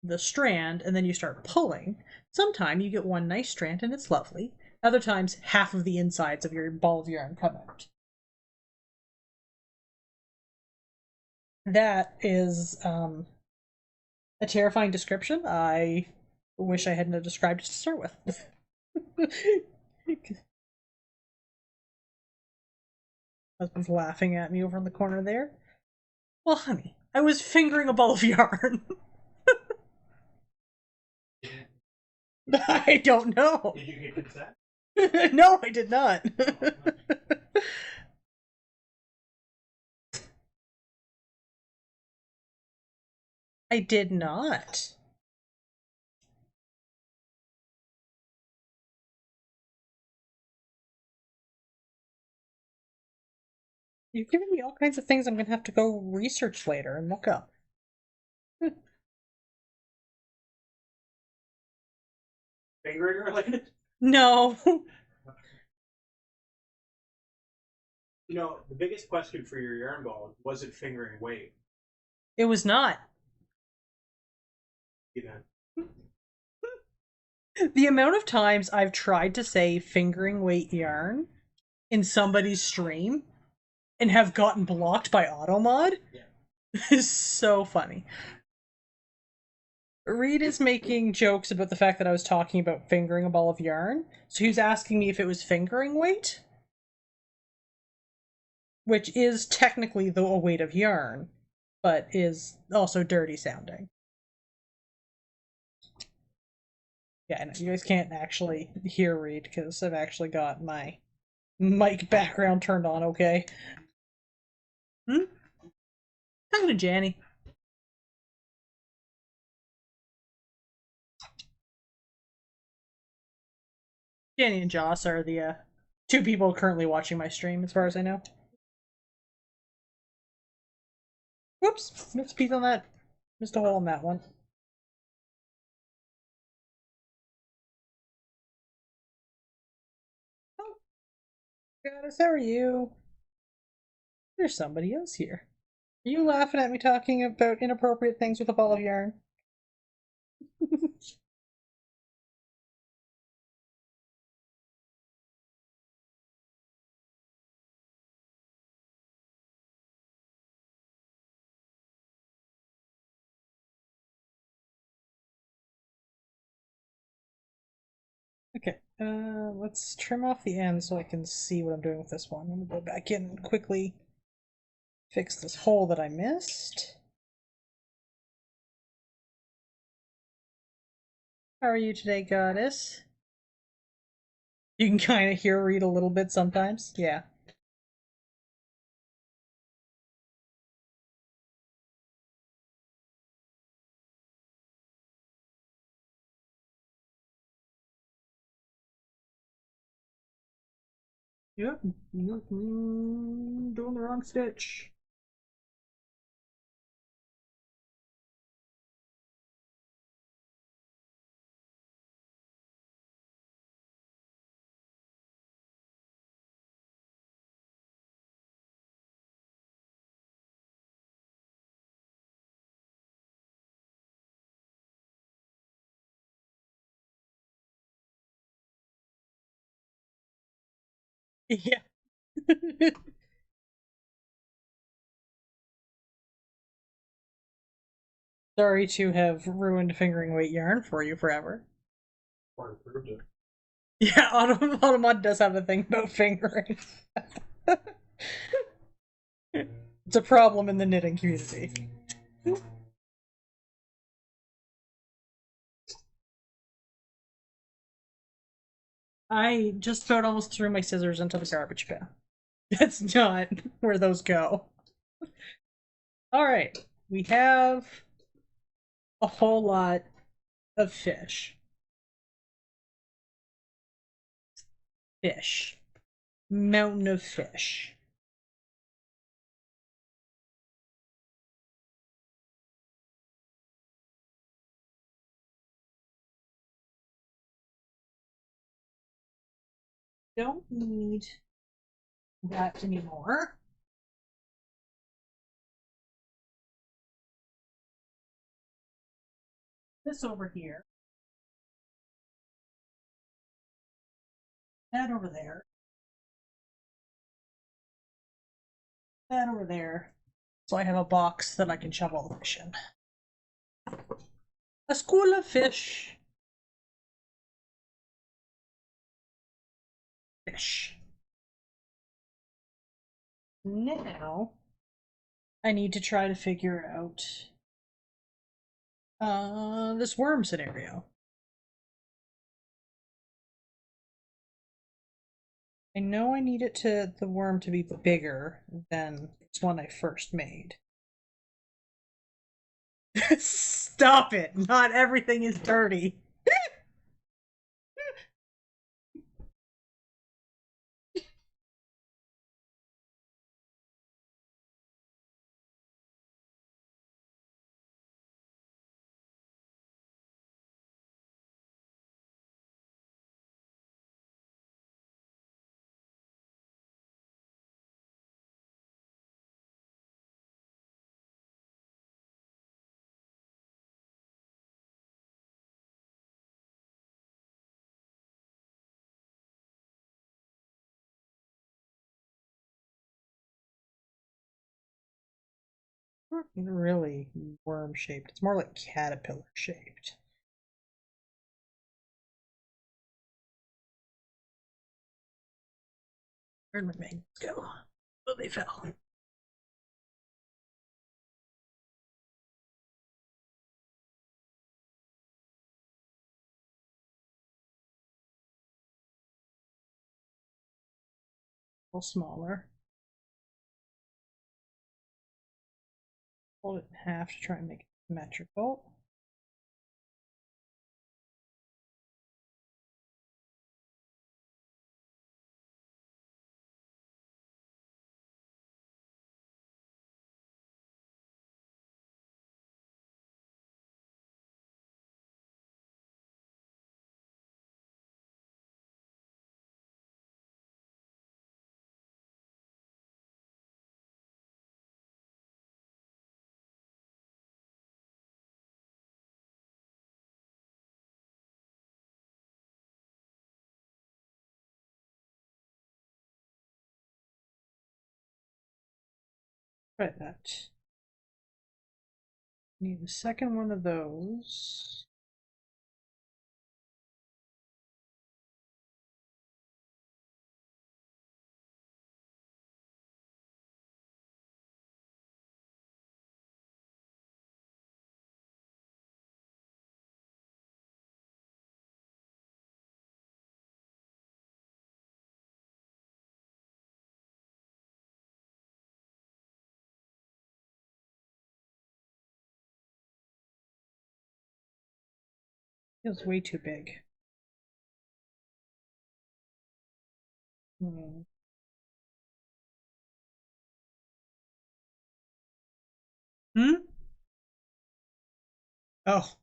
the strand, and then you start pulling. Sometimes you get one nice strand and it's lovely. Other times, half of the insides of your ball of yarn come out. That is a terrifying description. I wish I hadn't described it to start with. Husband's laughing at me over in the corner there. Well, honey, I was fingering a ball of yarn. I don't know. Did you get consent? No, I did not. I did not. You've given me all kinds of things I'm going to have to go research later and look up. Fingering related? No. You know, the biggest question for your yarn ball was it fingering weight? It was not. You know. The amount of times I've tried to say fingering weight yarn in somebody's stream and have gotten blocked by AutoMod is so funny. Reed is making jokes about the fact that I was talking about fingering a ball of yarn, so he was asking me if it was fingering weight, which is technically a weight of yarn, but is also dirty sounding. Yeah, no, you guys can't actually hear Reed because I've actually got my mic background turned on, okay? Talking to Janny. Janny and Joss are the two people currently watching my stream, as far as I know. Whoops, missed a piece on that. Missed a hole in that one. Oh, Goddess, how are you? There's somebody else here. Are you laughing at me talking about inappropriate things with a ball of yarn? Okay, let's trim off the end so I can see what I'm doing with this one. I'm gonna go back in and quickly fix this hole that I missed. How are you today, Goddess? You can kind of hear Reed a little bit sometimes. Yeah. Yep, doing the wrong stitch. Yeah. Sorry to have ruined fingering weight yarn for you forever. Or improved it. Yeah, Automod does have a thing about fingering. It's a problem in the knitting community. I just about almost threw my scissors into the garbage bin. That's not where those go. Alright, we have a whole lot of fish. Fish. mountain of fish. Don't need that anymore. This over here. That over there. That over there. So I have a box that I can shove all the fish in. A school of fish. Fish. Now I need to try to figure out this worm scenario. I know I need the worm to be bigger than this one I first made. Stop it! Not everything is dirty. Not really worm shaped. It's more like caterpillar shaped. Where'd my magnets go? Oh, they fell. A little smaller. Fold it in half to try and make it symmetrical. Try that. Need the second one of those. Feels way too big. Hmm. Hmm? Oh,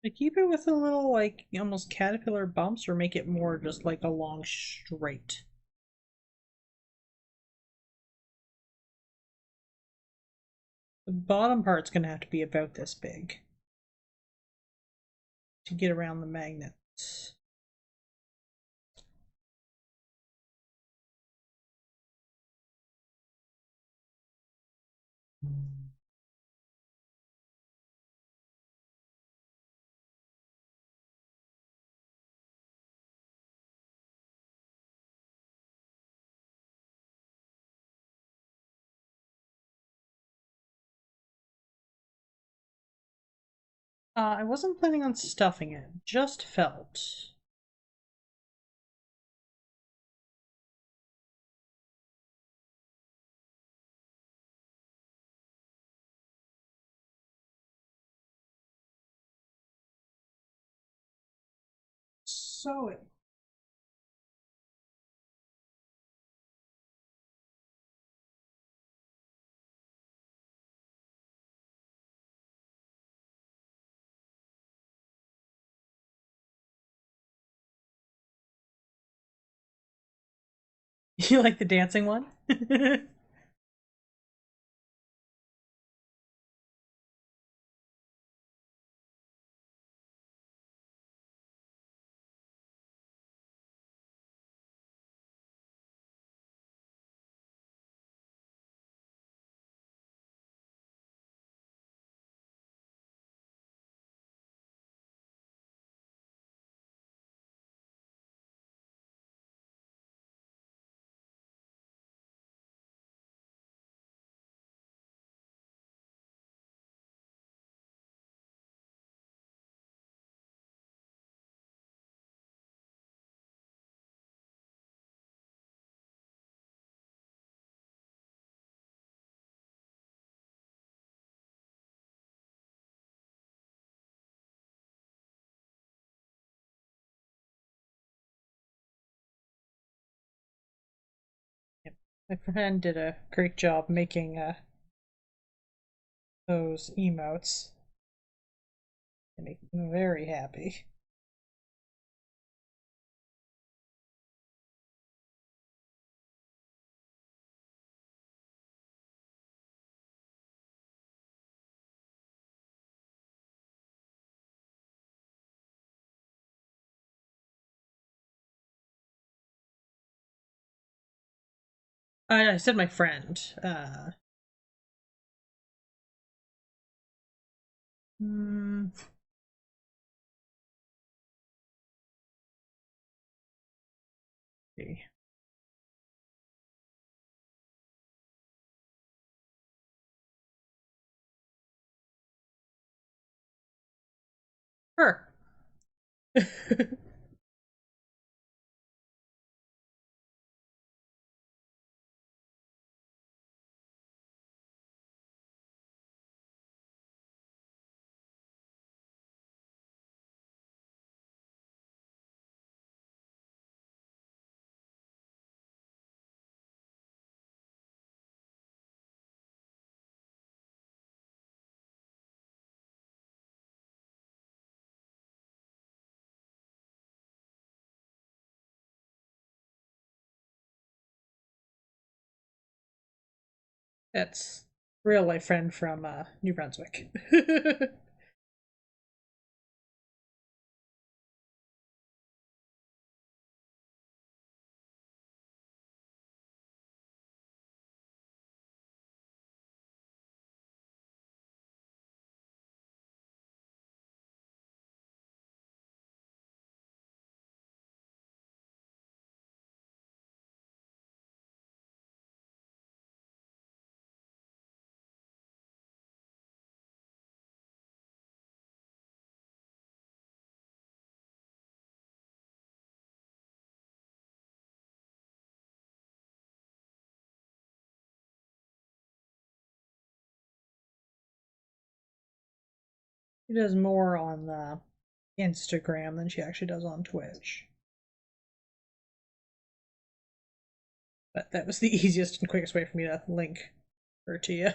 I keep it with a little like almost caterpillar bumps or make it more just like a long straight. The bottom part's gonna have to be about this big to get around the magnets. I wasn't planning on stuffing it, just felt. Sewing. You like the dancing one? Yep. My friend did a great job making those emotes. They make me very happy. I said my friend. Hmm, see. Her. That's real life friend from New Brunswick. She does more on the Instagram than she actually does on Twitch. But that was the easiest and quickest way for me to link her to you.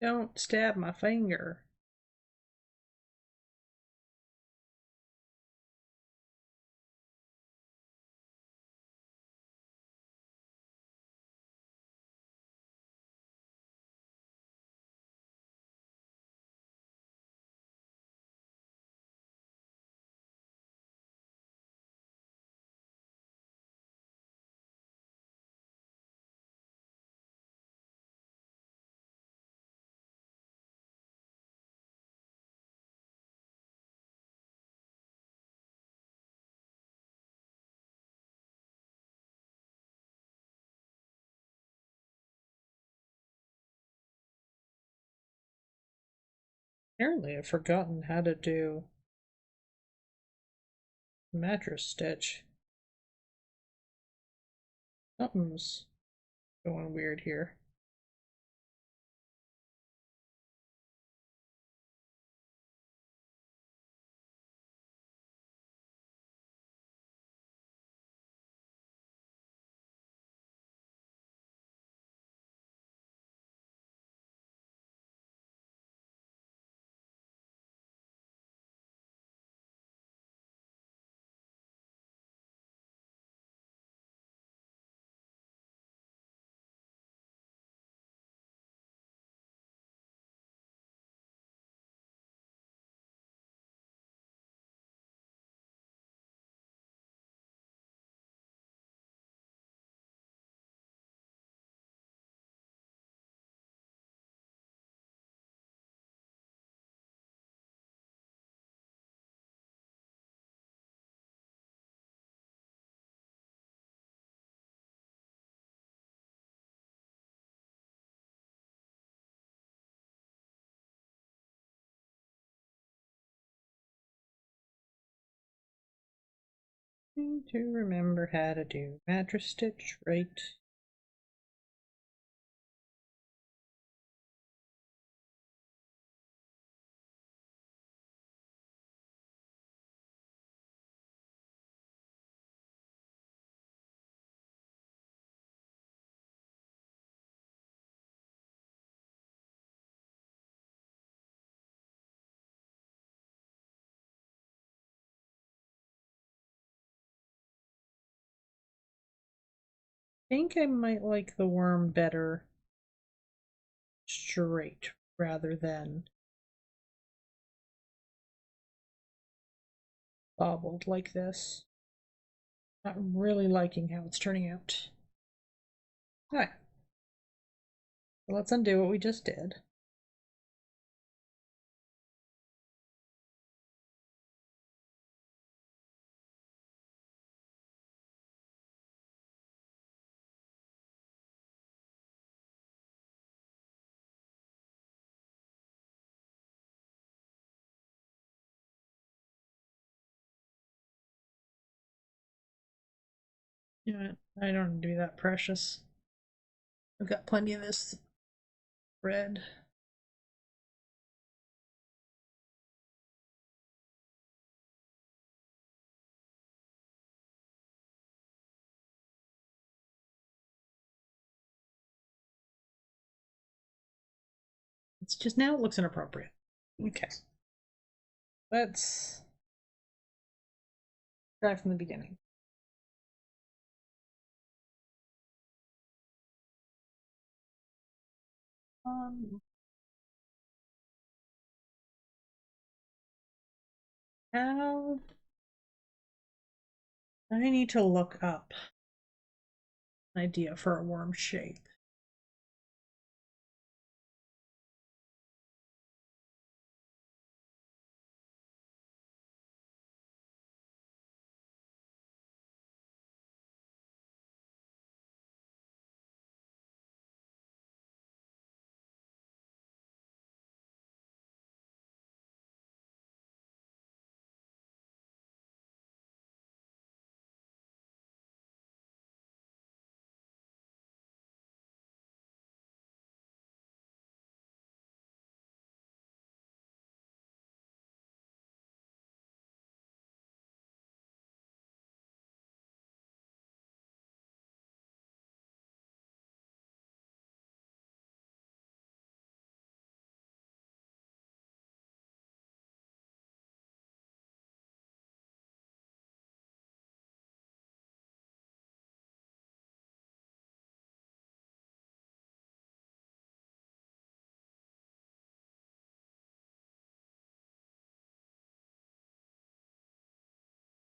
Don't stab my finger. Apparently I've forgotten how to do mattress stitch. Something's going weird here. Need to remember how to do mattress stitch right. I think I might like the worm better straight rather than bobbled like this. Not really liking how it's turning out. Alright, so let's undo what we just did. You know what? I don't need to be that precious. I've got plenty of this thread. It's just now it looks inappropriate. Okay. Let's try from the beginning. Now I need to look up an idea for a worm shape.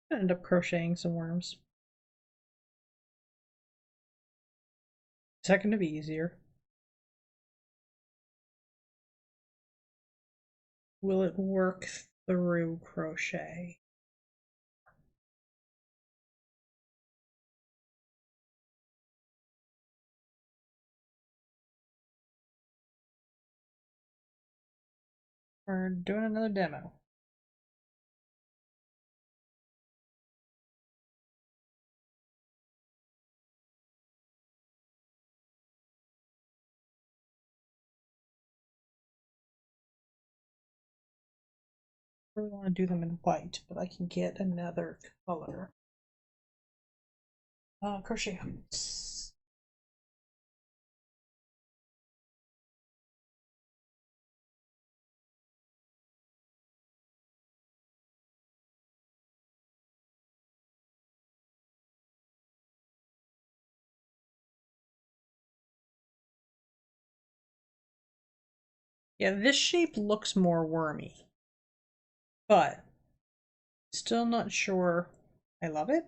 I end up crocheting some worms. Is that going to be easier? Will it work through crochet? We're doing another demo. I really want to do them in white, but I can get another color. Crochet hooks. Yeah, this shape looks more wormy, but still not sure I love it.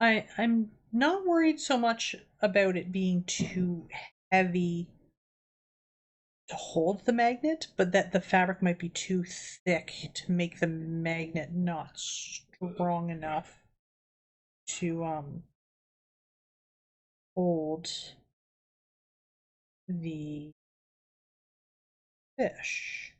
I'm not worried so much about it being too heavy to hold the magnet, but that the fabric might be too thick to make the magnet not strong enough to hold the fish.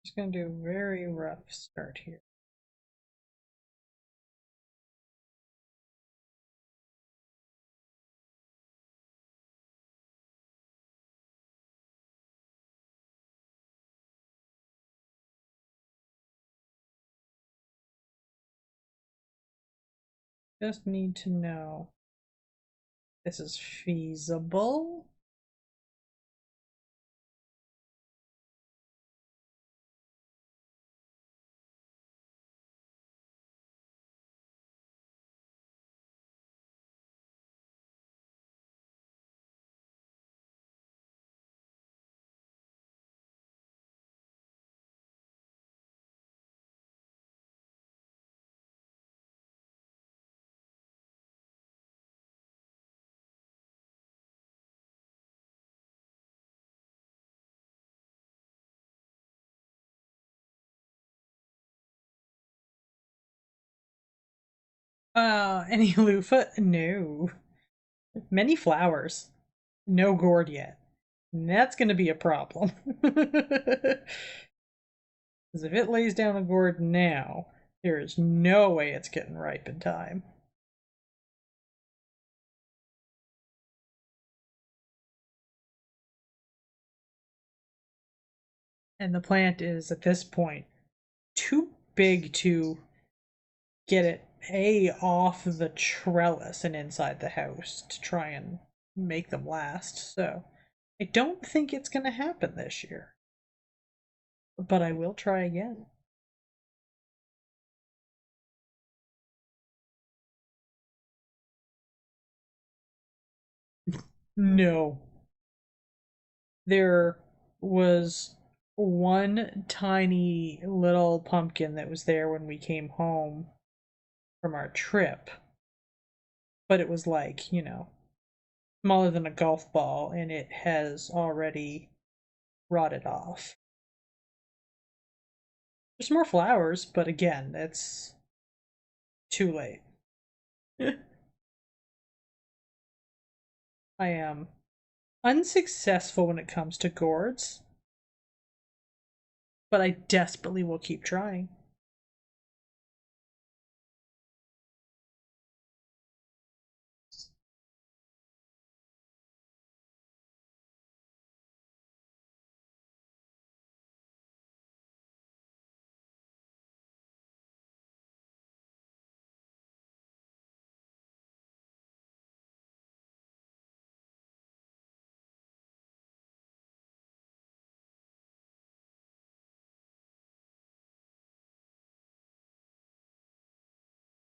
Just gonna do a very rough start here. Just need to know this is feasible. Any loofah? No. Many flowers. No gourd yet. That's gonna be a problem. Because if it lays down a gourd now, there is no way it's getting ripe in time. And the plant is, at this point, too big to get it off the trellis and inside the house to try and make them last. So I don't think it's going to happen this year, but I will try again. No. There was one tiny little pumpkin that was there when we came home from our trip, but it was like, smaller than a golf ball and it has already rotted off. There's more flowers, but again, it's too late. I am unsuccessful when it comes to gourds, but I desperately will keep trying.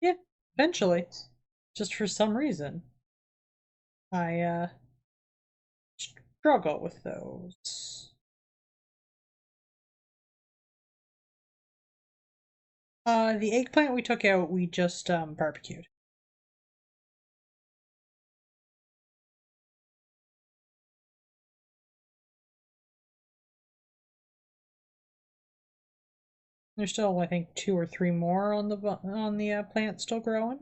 Yeah, eventually. Just for some reason, I struggle with those. The eggplant we took out, we just barbecued. There's still, I think, two or three more on the plant still growing.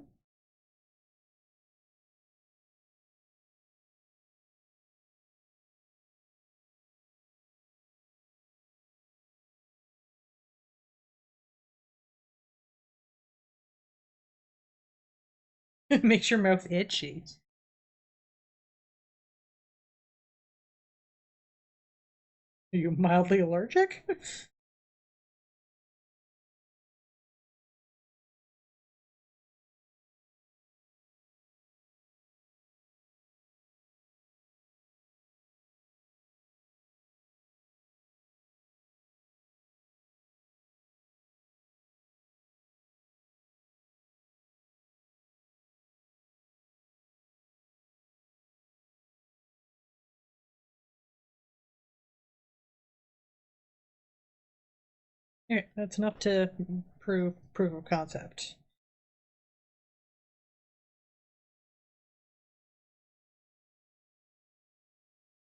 It makes your mouth itchy. Are you mildly allergic? Yeah, that's enough to prove proof of concept.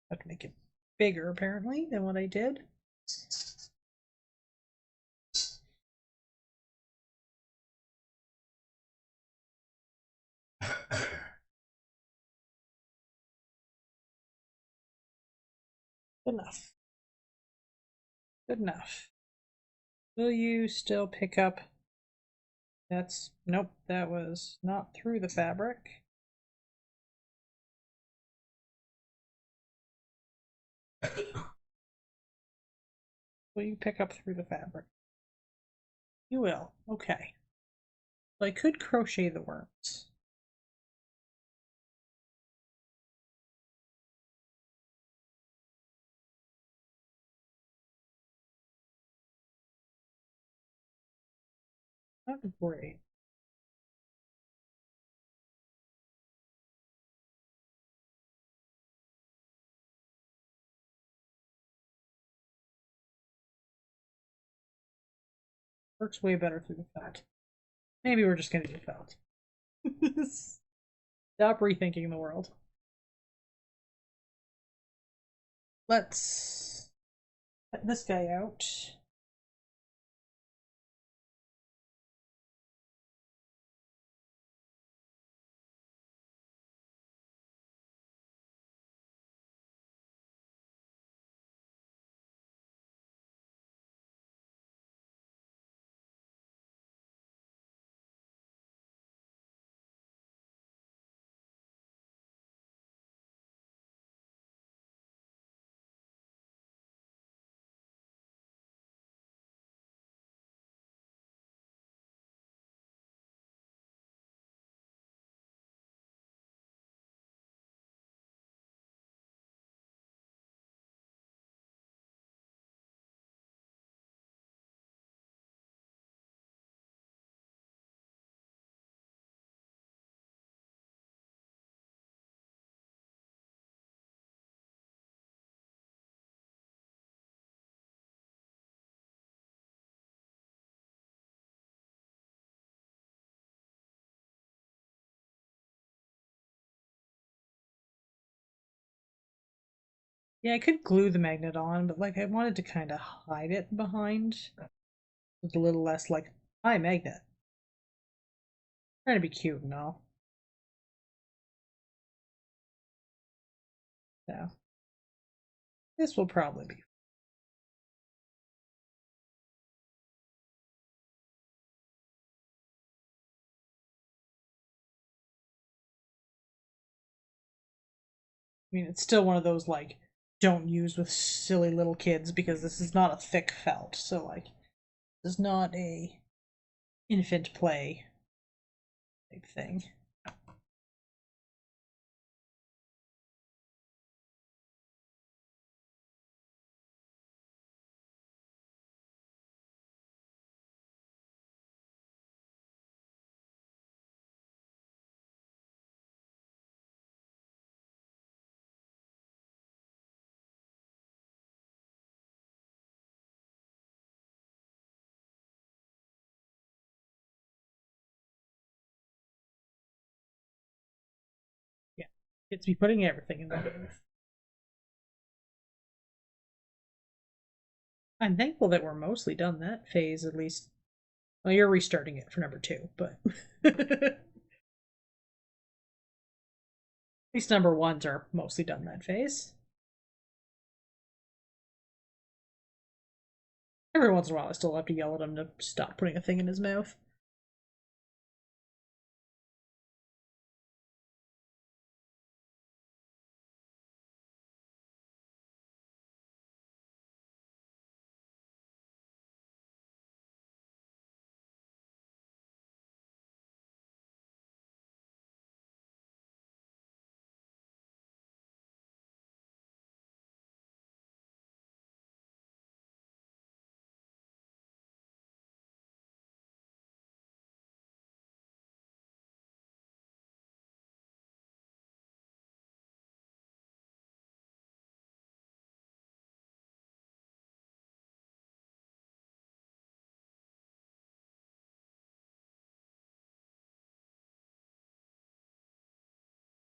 I have to make it bigger, apparently, than what I did. Good enough. Good enough. Will you still pick up? That's nope. That was not through the fabric. Will you pick up through the fabric? You will. Okay. So I could crochet the worms. Not great. Works way better through the felt. Maybe we're just gonna do felt. Stop rethinking the world. Let's cut this guy out. Yeah, I could glue the magnet on, but like I wanted to kind of hide it behind with a little less like, hi, magnet. Trying to be cute and all. So this will probably be. I mean, it's still one of those like don't use with silly little kids because this is not a thick felt. So like, this is not a infant play type thing. Yeah, it's be putting everything in the booth. I'm thankful that we're mostly done that phase at least. Well, you're restarting it for number two, but at least number ones are mostly done that phase. Every once in a while, I still have to yell at him to stop putting a thing in his mouth.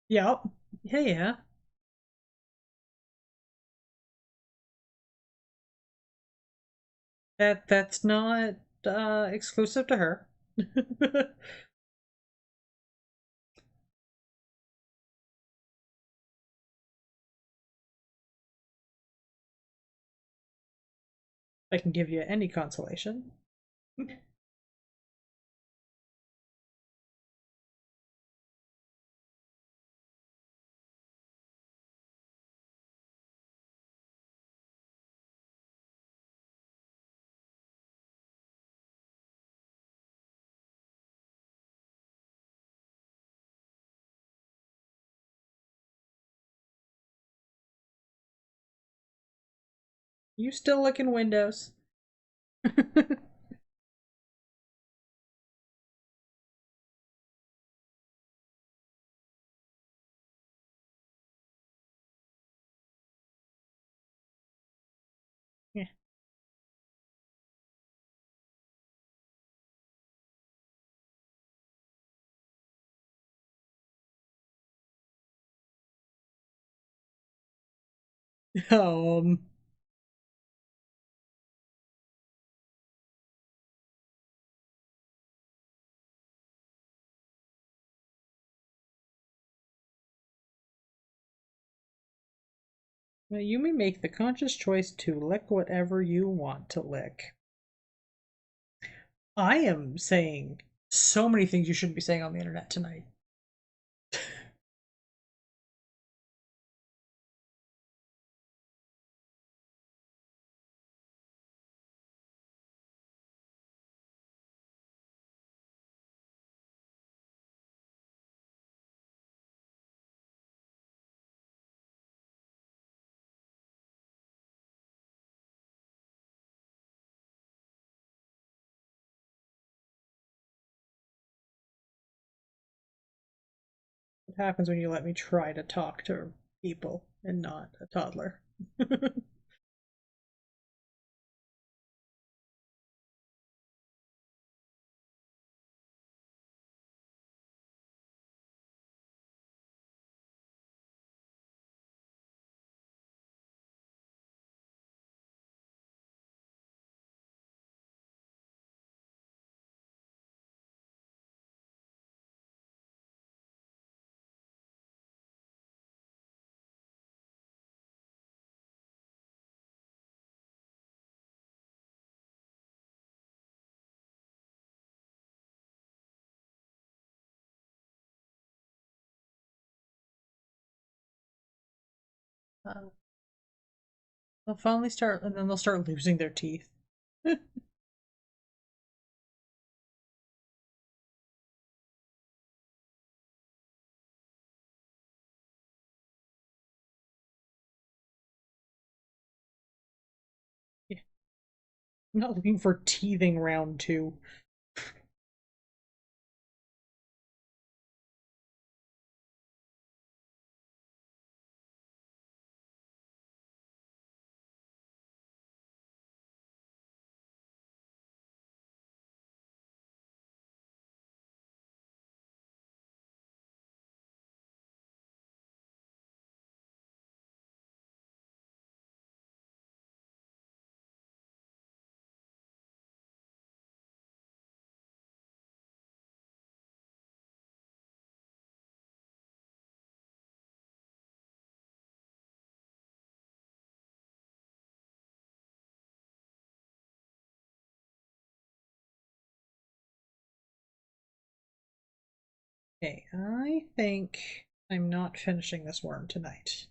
Yep. Yeah, yeah. That's not exclusive to her. I can give you any consolation. You still look in Windows. Yeah. Um, you may make the conscious choice to lick whatever you want to lick. I am saying so many things you shouldn't be saying on the internet tonight. What happens when you let me try to talk to people and not a toddler? They'll finally start, and then they'll start losing their teeth. Yeah. I'm not looking for teething round two. Okay, I think I'm not finishing this worm tonight.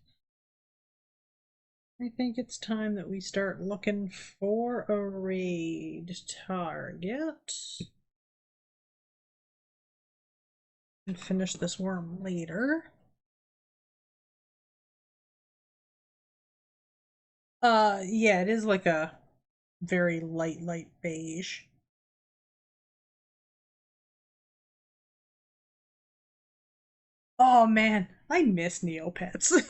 I think it's time that we start looking for a raid target. And finish this worm later. Yeah, it is like a very light beige. Oh man, I miss Neopets. Of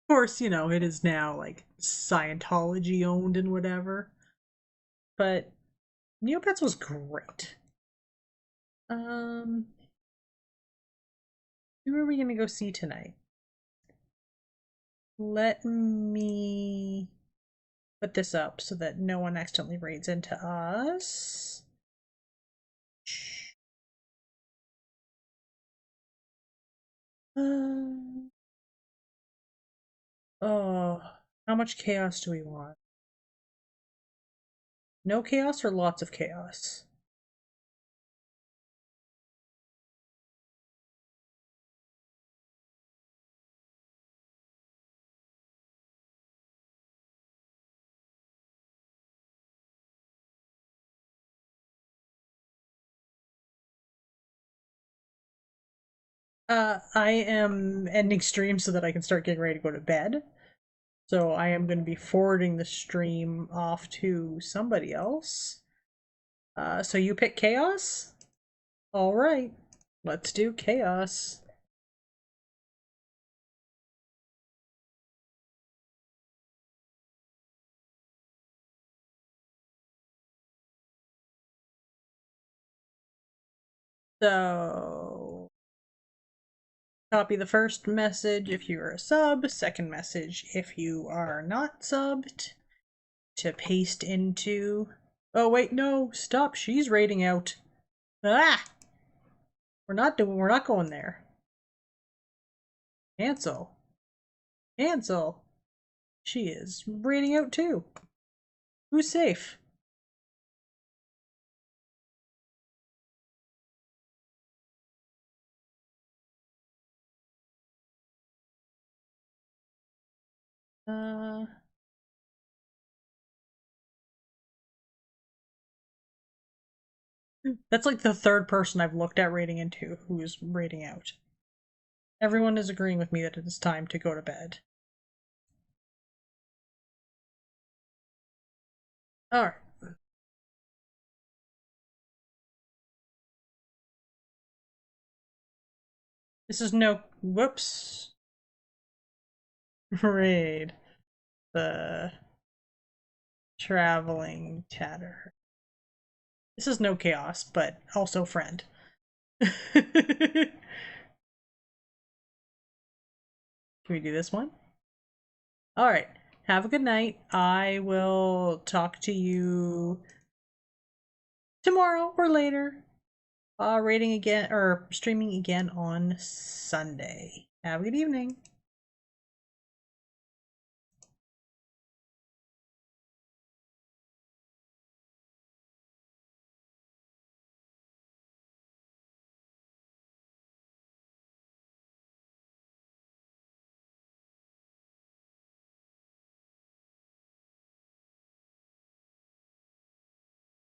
course, you know, it is now like Scientology owned and whatever. But Neopets was great. Um, who are we gonna go see tonight? Let me put this up so that no one accidentally raids into us. Uh, oh, how much chaos do we want? No chaos or lots of chaos? I am ending stream so that I can start getting ready to go to bed. So I am going to be forwarding the stream off to somebody else. So you pick chaos? All right, let's do chaos. So copy the first message if you're a sub, second message if you are not subbed, to paste into. Oh wait, no, stop, she's raiding out. Ah! We're not going there. Cancel. Cancel. She is raiding out too. Who's safe? Uh, that's like the third person I've looked at rating into who is rating out. Everyone is agreeing with me that it is time to go to bed. Alright. This is no. Whoops. Raid. The traveling chatter. This is no chaos, but also friend. Can we do this one? Alright. Have a good night. I will talk to you tomorrow or later. Rating again or streaming again on Sunday. Have a good evening.